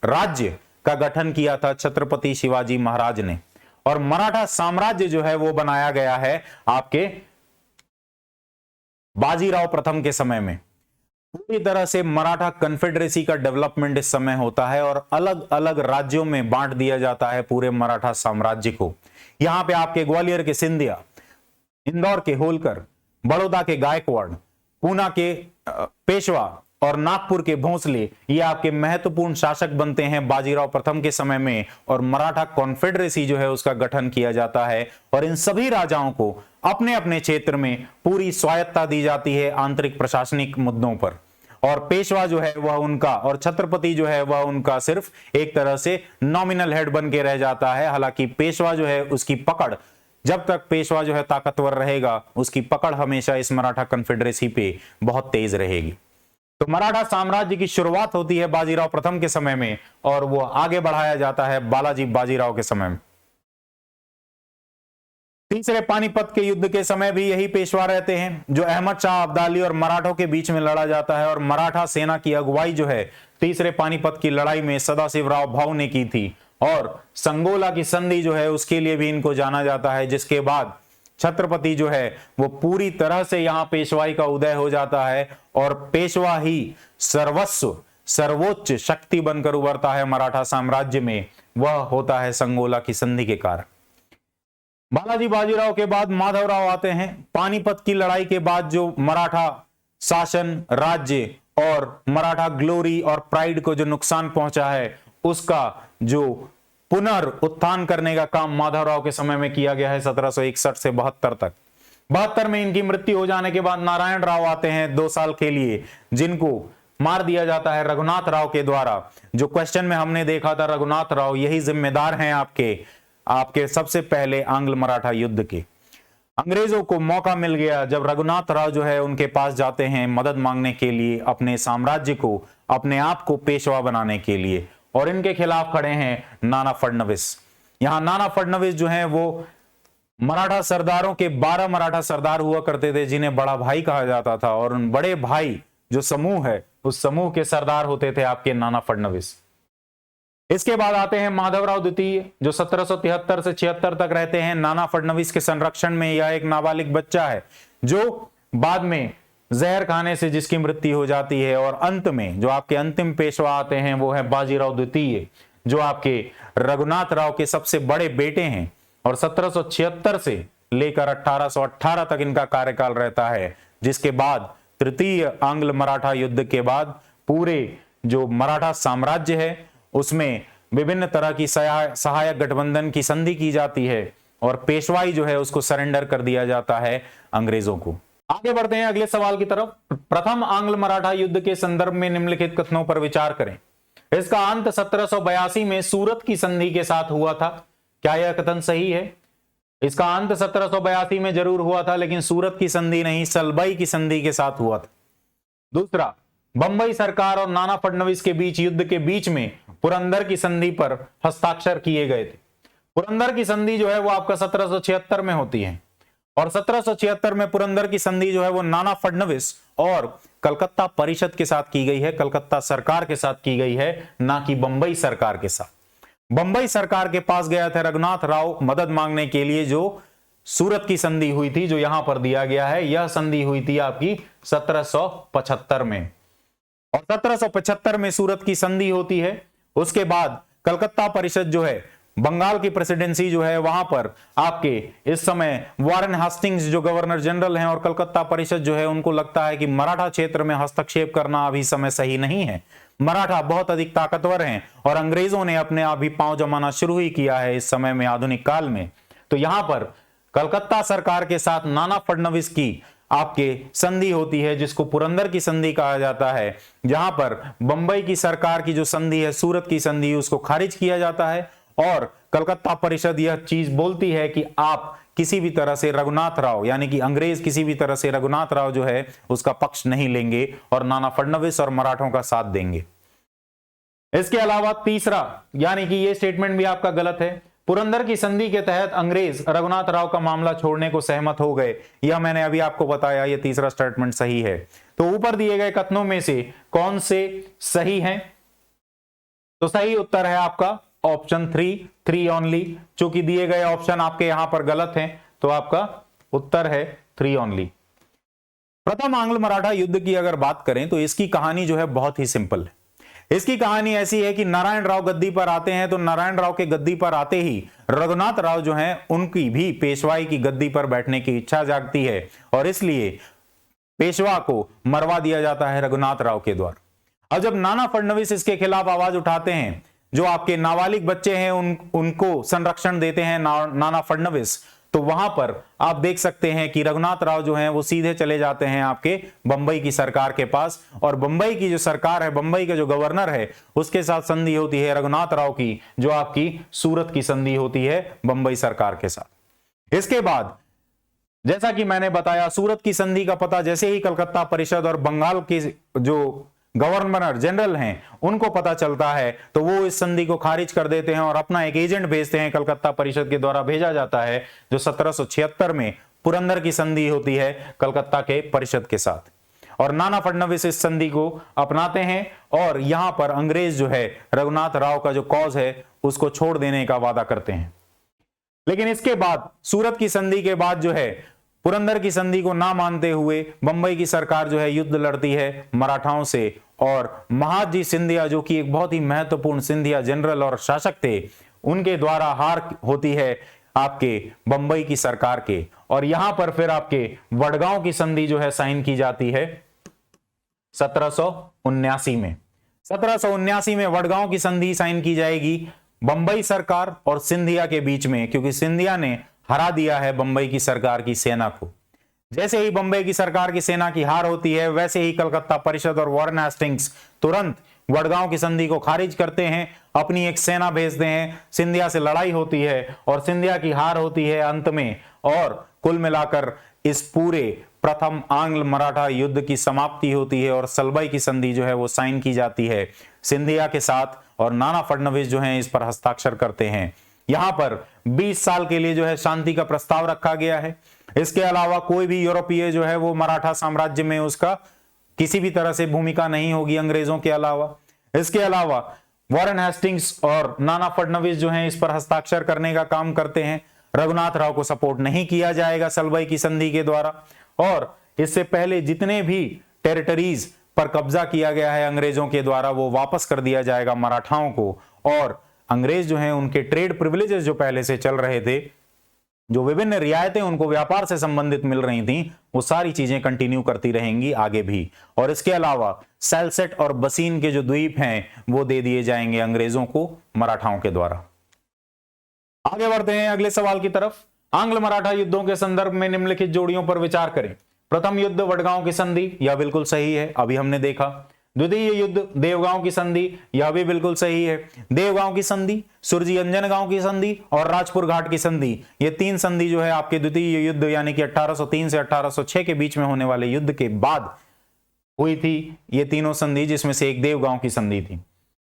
राज्य का गठन किया था छत्रपति शिवाजी महाराज ने और मराठा साम्राज्य जो है वो बनाया गया है आपके बाजीराव प्रथम के समय में। पूरी तरह से मराठा कन्फेडरेसी का डेवलपमेंट इस समय होता है और अलग अलग राज्यों में बांट दिया जाता है पूरे मराठा साम्राज्य को। यहां पे आपके ग्वालियर के सिंधिया, इंदौर के होलकर, बड़ौदा के गायकवाड़, पूना के पेशवा और नागपुर के भोंसले ये आपके महत्वपूर्ण शासक बनते हैं बाजीराव प्रथम के समय में और मराठा कॉन्फेडरेसी जो है उसका गठन किया जाता है और इन सभी राजाओं को अपने अपने क्षेत्र में पूरी स्वायत्ता दी जाती है आंतरिक प्रशासनिक मुद्दों पर। और पेशवा जो है वह उनका और छत्रपति जो है वह उनका सिर्फ एक तरह से नॉमिनल हेड बन के रह जाता है। हालांकि पेशवा जो है उसकी पकड़, जब तक पेशवा जो है ताकतवर रहेगा उसकी पकड़ हमेशा इस मराठा कन्फेडरेसी पे बहुत तेज रहेगी। तो मराठा साम्राज्य की शुरुआत होती है बाजीराव प्रथम के समय में और वो आगे बढ़ाया जाता है बालाजी बाजीराव के समय में। तीसरे पानीपत के युद्ध के समय भी यही पेशवा रहते हैं जो अहमद शाह अब्दाली और मराठों के बीच में लड़ा जाता है और मराठा सेना की अगुवाई जो है तीसरे पानीपत की लड़ाई में सदाशिवराव भाऊ ने की थी और संगोला की संधि जो है उसके लिए भी इनको जाना जाता है, जिसके बाद छत्रपति जो है वो पूरी तरह से यहां पेशवाई का उदय हो जाता है और पेशवा ही सर्वस्व सर्वोच्च शक्ति बनकर उभरता है मराठा साम्राज्य में। वह होता है संगोला की संधि के कारण। बालाजी बाजीराव के बाद माधवराव आते हैं। पानीपत की लड़ाई के बाद जो मराठा शासन, राज्य और मराठा ग्लोरी और प्राइड को जो नुकसान पहुंचा है उसका जो पुनर्उत्थान करने का काम माधवराव के समय में किया गया है 1761 से 72 तक। 72 में इनकी मृत्यु हो जाने के बाद नारायण राव आते हैं 2 साल के लिए, जिनको मार दिया जाता है रघुनाथ राव के द्वारा। जो क्वेश्चन में हमने देखा था रघुनाथ राव यही जिम्मेदार हैं आपके सबसे पहले आंग्ल मराठा युद्ध के। अंग्रेजों को मौका मिल गया जब रघुनाथ राव जो है उनके पास जाते हैं मदद मांगने के लिए अपने साम्राज्य को, अपने आप को पेशवा बनाने के लिए, और इनके खिलाफ खड़े हैं नाना फडणवीस। यहां नाना फडणवीस जो हैं वो मराठा सरदारों के 12 मराठा सरदार हुआ करते थे जिन्हें बड़ा भाई कहा जाता था और उन बड़े भाई जो समूह है उस समूह के सरदार होते थे आपके नाना फडणवीस। इसके बाद आते हैं माधवराव द्वितीय जो 1773 से 76 तक रहते हैं। नाना फडणवीस के संरक्षण में यह एक नाबालिग बच्चा है जो बाद में जहर खाने से जिसकी मृत्यु हो जाती है। और अंत में जो आपके अंतिम पेशवा आते हैं वो है बाजीराव द्वितीय जो आपके रघुनाथ राव के सबसे बड़े बेटे हैं और 1776 से लेकर 1818 तक इनका कार्यकाल रहता है, जिसके बाद तृतीय आंग्ल मराठा युद्ध के बाद पूरे जो मराठा साम्राज्य है उसमें विभिन्न तरह की सहायक गठबंधन की संधि की जाती है और पेशवाई जो है उसको सरेंडर कर दिया जाता है अंग्रेजों को। आगे बढ़ते हैं अगले सवाल की तरफ। प्रथम आंग्ल मराठा युद्ध के संदर्भ में निम्नलिखित कथनों पर विचार करें। इसका अंत 1782 में सूरत की संधि के साथ हुआ था। क्या यह कथन सही है? इसका अंत 1782 में जरूर हुआ था, लेकिन सूरत की संधि नहीं, सलबई की संधि के साथ हुआ था। दूसरा, बंबई सरकार और नाना फडणवीस के बीच युद्ध के बीच में पुरंदर की संधि पर हस्ताक्षर किए गए थे। पुरंदर की संधि जो है वो आपका 1776 में होती है, और 1776 में पुरंदर की संधि जो है वो नाना फडणवीस और कलकत्ता परिषद के साथ की गई है, कलकत्ता सरकार के साथ की गई है, ना कि बंबई सरकार के साथ। बंबई सरकार के पास गया था रघुनाथ राव मदद मांगने के लिए, जो सूरत की संधि हुई थी, जो यहां पर दिया गया है। यह संधि हुई थी आपकी 1775 में, और 1775 में सूरत की संधि होती है। उसके बाद कलकत्ता परिषद जो है, बंगाल की प्रेसिडेंसी जो है, वहां पर आपके इस समय वारेन हेस्टिंग्स जो गवर्नर जनरल हैं, और कलकत्ता परिषद जो है, उनको लगता है कि मराठा क्षेत्र में हस्तक्षेप करना अभी समय सही नहीं है। मराठा बहुत अधिक ताकतवर हैं और अंग्रेजों ने अपने आप ही पांव जमाना शुरू ही किया है इस समय में, आधुनिक काल में। तो यहां पर कलकत्ता सरकार के साथ नाना फडणवीस की आपके संधि होती है, जिसको पुरंदर की संधि कहा जाता है, जहां पर बंबई की सरकार की जो संधि है, सूरत की संधि, उसको खारिज किया जाता है। और कलकत्ता परिषद यह चीज बोलती है कि आप किसी भी तरह से रघुनाथ राव, यानी कि अंग्रेज किसी भी तरह से रघुनाथ राव जो है उसका पक्ष नहीं लेंगे और नाना फडणवीस और मराठों का साथ देंगे। इसके अलावा तीसरा, यानी कि यह स्टेटमेंट भी आपका गलत है। पुरंदर की संधि के तहत अंग्रेज रघुनाथ राव का मामला छोड़ने को सहमत हो गए, यह मैंने अभी आपको बताया, यह तीसरा स्टेटमेंट सही है। तो ऊपर दिए गए कथनों में से कौन से सही हैं? तो सही उत्तर है आपका ऑप्शन 3 ओनली। चूंकि दिए गए ऑप्शन आपके यहां पर गलत हैं, तो आपका उत्तर है 3 ओनली। प्रथम आंग्ल मराठा युद्ध की अगर बात करें तो इसकी कहानी जो है बहुत ही सिंपल है। इसकी कहानी ऐसी है कि नारायण राव गद्दी पर आते हैं, तो नारायण राव के गद्दी पर आते ही रघुनाथ राव जो हैं उनकी भी पेशवाई की गद्दी पर बैठने की इच्छा जागती है, और इसलिए पेशवा को मरवा दिया जाता है रघुनाथ राव के द्वारा। अब जब नाना फडणवीस इसके खिलाफ आवाज उठाते हैं, जो आपके नाबालिग बच्चे हैं उनको संरक्षण देते हैं नाना फडणवीस, तो वहां पर आप देख सकते हैं कि रघुनाथ राव जो हैं वो सीधे चले जाते हैं आपके बंबई की सरकार के पास, और बंबई की जो सरकार है, बंबई का जो गवर्नर है, उसके साथ संधि होती है रघुनाथ राव की, जो आपकी सूरत की संधि होती है बंबई सरकार के साथ। इसके बाद जैसा कि मैंने बताया, सूरत की संधि का पता जैसे ही कलकत्ता परिषद और बंगाल के जो गवर्नर जनरल हैं उनको पता चलता है, तो वो इस संधि को खारिज कर देते हैं और अपना एक एजेंट भेजते हैं, कलकत्ता परिषद के द्वारा भेजा जाता है, जो 1776 में पुरंदर की संधि होती है कलकत्ता के परिषद के साथ। और नाना फडणवीस इस संधि को अपनाते हैं, और यहां पर अंग्रेज जो है रघुनाथ राव का जो कॉज है उसको छोड़ देने का वादा करते हैं। लेकिन इसके बाद सूरत की संधि के बाद जो है, पुरंदर की संधि को ना मानते हुए बंबई की सरकार जो है युद्ध लड़ती है मराठाओं से, और महादजी सिंधिया, जो कि एक बहुत ही महत्वपूर्ण सिंधिया जनरल और शासक थे, उनके द्वारा हार होती है आपके बंबई की सरकार के। और यहां पर फिर आपके वडगांव की संधि जो है साइन की जाती है 1779 में। 1779 में वडगांव की संधि साइन की जाएगी बंबई सरकार और सिंधिया के बीच में, क्योंकि सिंधिया ने हरा दिया है बंबई की सरकार की सेना को। जैसे ही बंबई की सरकार की सेना की हार होती है, वैसे ही कलकत्ता परिषद और वारेन हेस्टिंग्स तुरंत वडगांव की संधि को खारिज करते हैं, अपनी एक सेना भेजते हैं, सिंधिया से लड़ाई होती है और सिंधिया की हार होती है अंत में, और कुल मिलाकर इस पूरे प्रथम आंग्ल मराठा युद्ध की समाप्ति होती है, और सलबई की संधि जो है वो साइन की जाती है सिंधिया के साथ, और नाना फडणवीस जो हैं इस पर हस्ताक्षर करते हैं। यहां पर 20 साल के लिए जो है शांति का प्रस्ताव रखा गया है। इसके अलावा कोई भी यूरोपीय जो है वो मराठा साम्राज्य में उसका किसी भी तरह से भूमिका नहीं होगी अंग्रेजों के अलावा। इसके अलावा वारेन हेस्टिंग्स और नाना फडणवीस जो हैं इस पर हस्ताक्षर करने का काम करते हैं। रघुनाथ राव को सपोर्ट नहीं किया जाएगा सलबई की संधि के द्वारा, और इससे पहले जितने भी टेरिटरीज पर कब्जा किया गया है अंग्रेजों के द्वारा वो वापस कर दिया जाएगा मराठाओं को, और अंग्रेज जो हैं उनके ट्रेड प्रिविलेजेस जो पहले से चल रहे थे, जो विभिन्न रियायतें उनको व्यापार से संबंधित मिल रही थी, वो सारी चीजें कंटिन्यू करती रहेंगी आगे भी। और इसके अलावा सैलसेट और बसीन के जो द्वीप हैं वो दे दिए जाएंगे अंग्रेजों को मराठाओं के द्वारा। आगे बढ़ते हैं अगले सवाल की तरफ। आंग्ल मराठा युद्धों के संदर्भ में निम्नलिखित जोड़ियों पर विचार करें। प्रथम युद्ध वडगांव की संधि, यह बिल्कुल सही है, अभी हमने देखा। द्वितीय युद्ध देवगांव की संधि, यह भी बिल्कुल सही है। देवगांव की संधि, सुरजी अंजनगांव की संधि और राजपुर घाट की संधि, ये तीन संधि जो है आपके द्वितीय युद्ध यानी कि 1803 से 1806 के बीच में होने वाले युद्ध के बाद हुई थी। ये तीनों संधि जिसमें से एक देवगांव की संधि थी।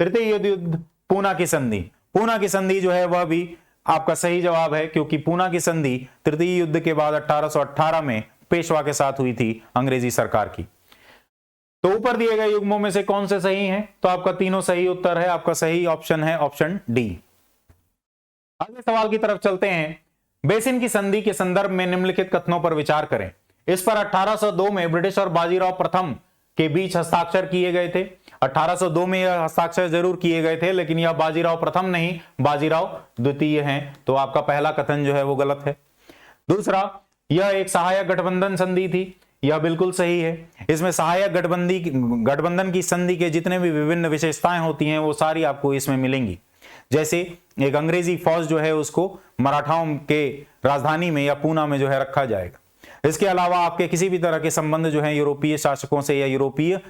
तृतीय युद्ध पूना की संधि, पूना की संधि जो है वह भी आपका सही जवाब है, क्योंकि पूना की संधि तृतीय युद्ध के बाद 1818 में पेशवा के साथ हुई थी अंग्रेजी सरकार की। तो ऊपर दिए गए युग्मों में से कौन से सही हैं? तो आपका तीनों सही उत्तर है। आपका सही ऑप्शन है ऑप्शन डी। अगले सवाल की तरफ चलते हैं। बेसिन की संधि के संदर्भ में निम्नलिखित कथनों पर विचार करें। इस पर 1802 में ब्रिटिश और बाजीराव प्रथम के बीच हस्ताक्षर किए गए थे। 1802 में यह हस्ताक्षर जरूर किए गए थे, लेकिन यह बाजीराव प्रथम नहीं, बाजीराव द्वितीय हैं। तो आपका पहला कथन जो है वो गलत है। दूसरा, यह एक सहायक गठबंधन संधि थी, यह बिल्कुल सही है। इसमें सहायक गठबंधन की संधि के जितने भी विभिन्न विशेषताएं होती हैं वो सारी आपको इसमें मिलेंगी। जैसे एक अंग्रेजी फौज जो है उसको मराठाओं के राजधानी में या पूना में जो है रखा जाएगा। इसके अलावा आपके किसी भी तरह के संबंध जो है यूरोपीय शासकों से या यूरोपीय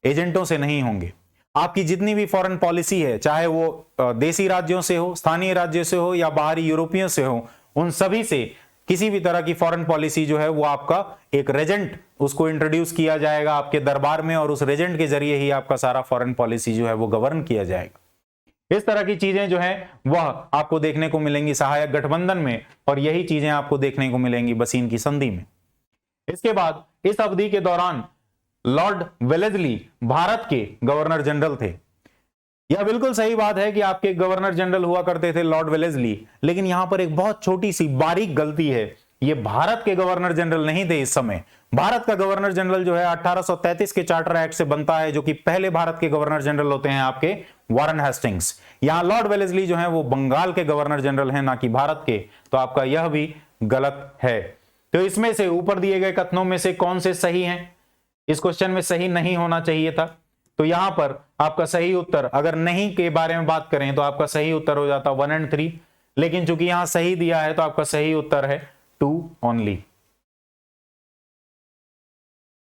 एजेंटों से नहीं होंगे। आपकी जितनी भी फॉरेन पॉलिसी है, चाहे वो देसी राज्यों से हो, स्थानीय राज्यों से हो या बाहरी यूरोपियों से हो, उन सभी से किसी भी तरह की फॉरेन पॉलिसी जो है वो आपका एक रेजेंट उसको इंट्रोड्यूस किया जाएगा आपके दरबार में, और उस रेजेंट के जरिए ही आपका सारा फॉरेन पॉलिसी जो है वो गवर्न किया जाएगा। इस तरह की चीजें जो है वह आपको देखने को मिलेंगी सहायक गठबंधन में, और यही चीजें आपको देखने को मिलेंगी बसीन की संधि में। इसके बाद इस अवधि के दौरान लॉर्ड वेलेस्ली भारत के गवर्नर जनरल थे। यह बिल्कुल सही बात है कि आपके गवर्नर जनरल हुआ करते थे लॉर्ड वेलेस्ली, लेकिन यहां पर एक बहुत छोटी सी बारीक गलती है। ये भारत के गवर्नर जनरल नहीं थे इस समय। भारत का गवर्नर जनरल जो है 1833 के चार्टर एक्ट से बनता है, जो कि पहले भारत के गवर्नर जनरल होते हैं आपके वारन हेस्टिंग्स। यहां लॉर्ड वेलेस्ली जो है वो बंगाल के गवर्नर जनरल हैं, ना कि भारत के। तो आपका यह भी गलत है। तो इसमें से ऊपर दिए गए कथनों में से कौन से सही हैं? इस क्वेश्चन में सही नहीं होना चाहिए था। तो यहां पर आपका सही उत्तर, अगर नहीं के बारे में बात करें तो आपका सही उत्तर हो जाता 1 और 3, लेकिन चूंकि यहां सही दिया है तो आपका सही उत्तर है 2 ओनली।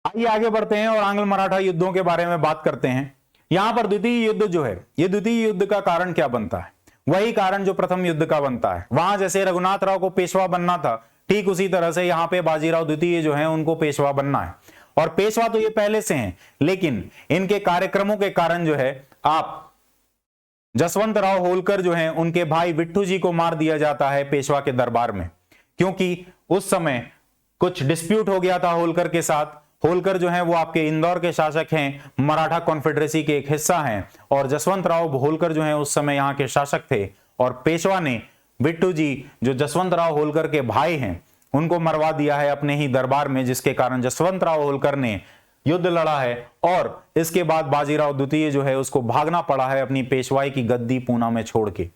आइए आगे बढ़ते हैं और आंग्ल मराठा युद्धों के बारे में बात करते हैं। यहां पर द्वितीय युद्ध जो है, ये द्वितीय युद्ध का कारण क्या बनता है? वही कारण जो प्रथम युद्ध का बनता है। वहां जैसे रघुनाथ राव को पेशवा बनना था, ठीक उसी तरह से यहां पे बाजीराव द्वितीय जो है उनको पेशवा बनना है। और पेशवा तो ये पहले से हैं, लेकिन इनके कार्यक्रमों के कारण जो है आप जसवंत राव होलकर जो हैं उनके भाई विट्ठू जी को मार दिया जाता है पेशवा के दरबार में, क्योंकि उस समय कुछ डिस्प्यूट हो गया था होलकर के साथ। होलकर जो है वो आपके इंदौर के शासक हैं, मराठा कॉन्फेडरेसी के एक हिस्सा हैं, और जसवंत राव होलकर जो है उस समय यहाँ के शासक थे। और पेशवा ने विट्ठू जी जो जसवंत राव होलकर के भाई हैं उनको मरवा दिया है अपने ही दरबार में, जिसके कारण जसवंत राव होलकर ने युद्ध लड़ा है। और इसके बाद बाजीराव द्वितीय जो है उसको भागना पड़ा है अपनी पेशवाई की गद्दी पूना में छोड़ के।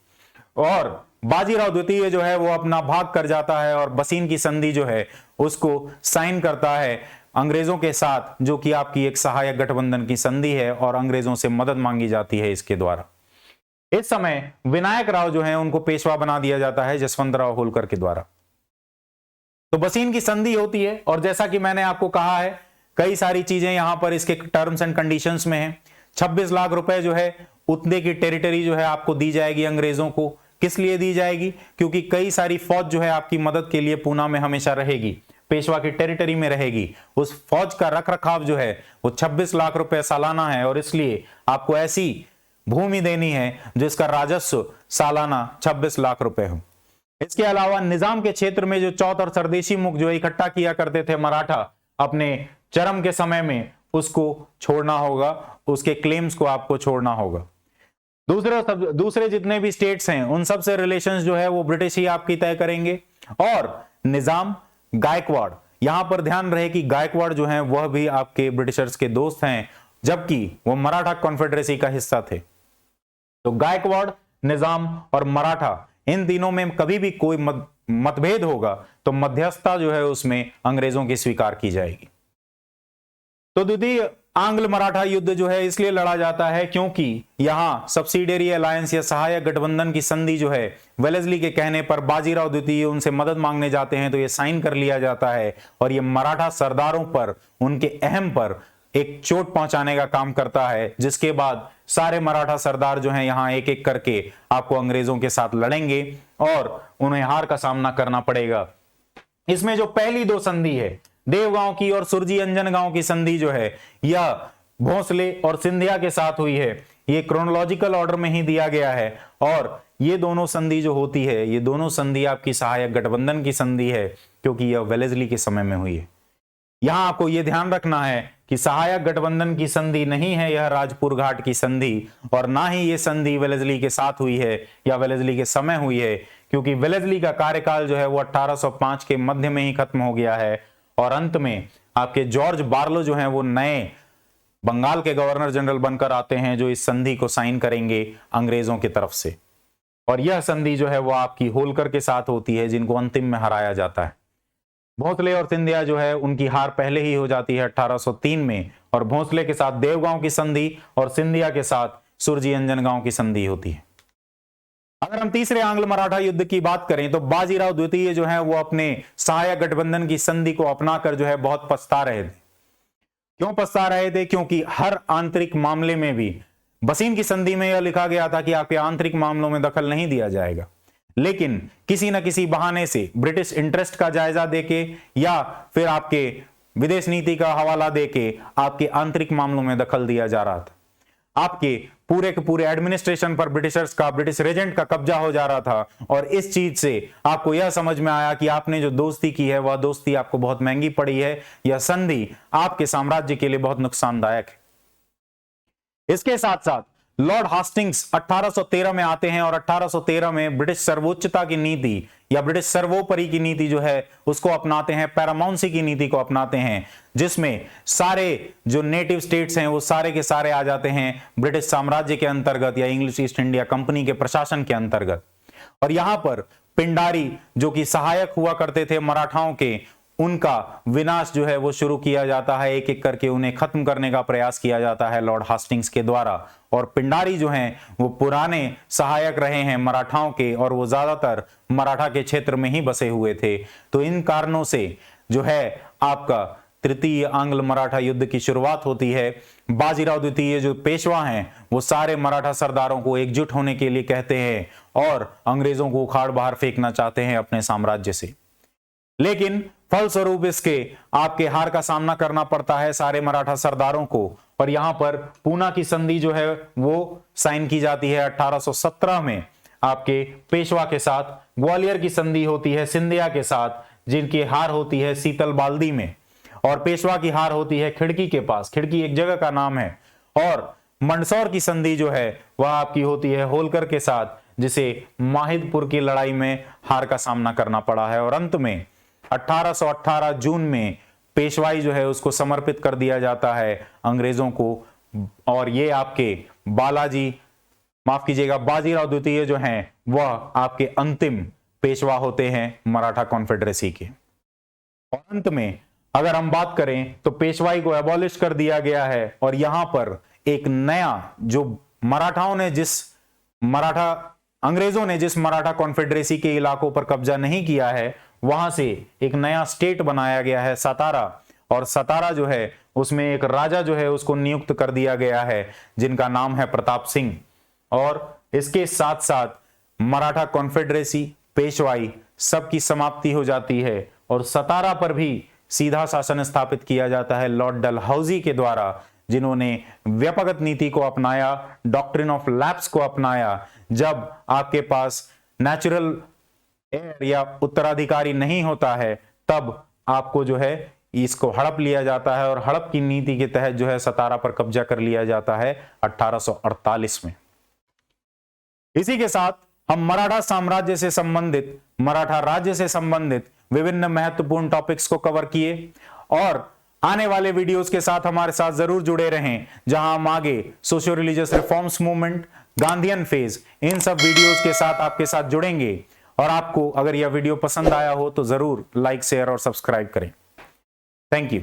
और बाजीराव द्वितीय जो है वो अपना भाग कर जाता है और बसीन की संधि जो है उसको साइन करता है अंग्रेजों के साथ, जो कि आपकी एक सहायक गठबंधन की संधि है, और अंग्रेजों से मदद मांगी जाती है इसके द्वारा। इस समय विनायक राव जो है उनको पेशवा बना दिया जाता है जसवंत राव होलकर के द्वारा। तो बसीन की संधि होती है, और जैसा कि मैंने आपको कहा है कई सारी चीजें यहां पर इसके टर्म्स एंड कंडीशंस में हैं। 26 लाख रुपए जो है उतने की टेरिटरी जो है आपको दी जाएगी अंग्रेजों को। किस लिए दी जाएगी? क्योंकि कई सारी फौज जो है आपकी मदद के लिए पूना में हमेशा रहेगी, पेशवा की टेरिटरी में रहेगी। उस फौज का रखरखाव जो है वो 26 लाख रुपए सालाना है, और इसलिए आपको ऐसी भूमि देनी है जिसका राजस्व सालाना 26 लाख रुपए हो। इसके अलावा निजाम के क्षेत्र में जो चौथ और सरदेशी मुख जो इकट्ठा किया करते थे मराठा अपने चरम के समय में, उसको छोड़ना होगा, उसके क्लेम्स को आपको छोड़ना होगा। दूसरे जितने भी स्टेट्स हैं उन सब से रिलेशंस जो है वो ब्रिटिश ही आपकी तय करेंगे। और निजाम गायकवाड़, यहां पर ध्यान रहे कि गायकवाड़ जो हैं वह भी आपके ब्रिटिशर्स के दोस्त हैं, जबकि वो मराठा कॉन्फेडरेसी का हिस्सा थे। तो गायकवाड़, निजाम और मराठा, इन तीनों में कभी भी कोई मतभेद होगा तो मध्यस्थता जो है उसमें अंग्रेजों की स्वीकार की जाएगी। तो द्वितीय आंग्ल मराठा युद्ध जो है इसलिए लड़ा जाता है क्योंकि यहां सब्सिडियरी अलायंस या सहायक गठबंधन की संधि जो है वेलेस्ली के कहने पर बाजीराव द्वितीय उनसे मदद मांगने जाते हैं, तो ये साइन कर लिया जाता है, और ये मराठा सरदारों पर, उनके अहम पर एक चोट पहुंचाने का काम करता है, जिसके बाद सारे मराठा सरदार जो हैं यहां एक एक करके आपको अंग्रेजों के साथ लड़ेंगे और उन्हें हार का सामना करना पड़ेगा। इसमें जो पहली दो संधि है, देवगांव की और सुरजी अंजनगांव की संधि जो है, यह भोंसले और सिंधिया के साथ हुई है। ये क्रोनोलॉजिकल ऑर्डर में ही दिया गया है और ये दोनों संधि जो होती है, ये दोनों संधि आपकी सहायक गठबंधन की संधि है, क्योंकि यह वेलेस्ली के समय में हुई है। यहां आपको यह ध्यान रखना है कि सहायक गठबंधन की संधि नहीं है यह राजपुर घाट की संधि, और ना ही यह संधि वेलेस्ली के साथ हुई है या वेलेस्ली के समय हुई है, क्योंकि वेलेस्ली का कार्यकाल जो है वो 1805 के मध्य में ही खत्म हो गया है और अंत में आपके जॉर्ज बार्लो जो हैं वो नए बंगाल के गवर्नर जनरल बनकर आते हैं, जो इस संधि को साइन करेंगे अंग्रेजों की तरफ से। और यह संधि जो है वो आपकी होलकर के साथ होती है, जिनको अंतिम में हराया जाता है। भोंसले और सिंधिया जो है उनकी हार पहले ही हो जाती है 1803 में, और भोंसले के साथ देवगांव की संधि और सिंधिया के साथ सुरजी अंजनगांव की संधि होती है। अगर हम तीसरे आंग्ल मराठा युद्ध की बात करें तो बाजीराव द्वितीय जो है वो अपने सहायक गठबंधन की संधि को अपनाकर जो है बहुत पछता रहे थे। क्यों पछता रहे थे? क्योंकि हर आंतरिक मामले में भी बसीन की संधि में यह लिखा गया था कि आपके आंतरिक मामलों में दखल नहीं दिया जाएगा, लेकिन किसी न किसी बहाने से ब्रिटिश इंटरेस्ट का जायजा देके या फिर आपके विदेश नीति का हवाला देके आपके आंतरिक मामलों में दखल दिया जा रहा था। आपके पूरे के पूरे एडमिनिस्ट्रेशन पर ब्रिटिशर्स का, ब्रिटिश रेजेंट का कब्जा हो जा रहा था, और इस चीज से आपको यह समझ में आया कि आपने जो दोस्ती की है वह दोस्ती आपको बहुत महंगी पड़ी है, यह संधि आपके साम्राज्य के लिए बहुत नुकसानदायक है। इसके साथ साथ लॉर्ड हास्टिंग्स 1813 में आते हैं और 1813 में ब्रिटिश सर्वोच्चता की नीति या ब्रिटिश सर्वोपरि की नीति जो है उसको अपनाते हैं, पैरामाउंसी की नीति को अपनाते हैं, जिसमें सारे जो नेटिव स्टेट्स हैं वो सारे के सारे आ जाते हैं ब्रिटिश साम्राज्य के अंतर्गत या इंग्लिश ईस्ट इंडिया कंपनी के प्रशासन के अंतर्गत। और यहां पर पिंडारी जो कि सहायक हुआ करते थे मराठाओं के, उनका विनाश जो है वो शुरू किया जाता है, एक एक करके उन्हें खत्म करने का प्रयास किया जाता है लॉर्ड हास्टिंग्स के द्वारा। और पिंडारी जो हैं वो पुराने सहायक रहे हैं मराठाओं के, और वो ज्यादातर मराठा के क्षेत्र में ही बसे हुए थे। तो इन कारणों से जो है आपका तृतीय आंग्ल मराठा युद्ध की शुरुआत होती है। बाजीराव द्वितीय जो पेशवा हैं वो सारे मराठा सरदारों को एकजुट होने के लिए कहते हैं और अंग्रेजों को उखाड़ बाहर फेंकना चाहते हैं अपने साम्राज्य से, लेकिन फलस्वरूप इसके आपके हार का सामना करना पड़ता है सारे मराठा सरदारों को। और यहां पर पूना की संधि जो है वो साइन की जाती है 1817 में आपके पेशवा के साथ। ग्वालियर की संधि होती है सिंधिया के साथ, जिनकी हार होती है सीतल बाल्दी में, और पेशवा की हार होती है खिड़की के पास, खिड़की एक जगह का नाम है। और मंदसौर की संधि जो है वह आपकी होती है होलकर के साथ, जिसे माहिदपुर की लड़ाई में हार का सामना करना पड़ा है। और अंत में 1818 जून में पेशवाई जो है उसको समर्पित कर दिया जाता है अंग्रेजों को, और ये आपके बाजीराव द्वितीय जो हैं वह आपके अंतिम पेशवा होते हैं मराठा कॉन्फेडरेसी के। और अंत में अगर हम बात करें तो पेशवाई को एबॉलिश कर दिया गया है, और यहां पर एक नया जो अंग्रेजों ने जिस मराठा कॉन्फेडरेसी के इलाकों पर कब्जा नहीं किया है, वहां से एक नया स्टेट बनाया गया है सतारा। और सतारा जो है उसमें एक राजा जो है उसको नियुक्त कर दिया गया है, जिनका नाम है प्रताप सिंह। और इसके साथ साथ मराठा कॉन्फेडरेसी, पेशवाई सबकी समाप्ति हो जाती है, और सतारा पर भी सीधा शासन स्थापित किया जाता है लॉर्ड डलहौजी के द्वारा, जिन्होंने व्यापक नीति को अपनाया, डॉक्ट्रिन ऑफ लैप्स को अपनाया। जब आपके पास नेचुरल एयर या उत्तराधिकारी नहीं होता है, तब आपको जो है इसको हड़प लिया जाता है, और हड़प की नीति के तहत जो है सतारा पर कब्जा कर लिया जाता है 1848 में। इसी के साथ हम मराठा साम्राज्य से संबंधित, मराठा राज्य से संबंधित विभिन्न महत्वपूर्ण टॉपिक्स को कवर किए, और आने वाले वीडियोस के साथ हमारे साथ जरूर जुड़े रहें, जहां हम आगे socio religious reforms movement, Gandhian phase, इन सब वीडियोस के साथ आपके साथ जुड़ेंगे। और आपको अगर यह वीडियो पसंद आया हो तो जरूर लाइक, शेयर और सब्सक्राइब करें। Thank you.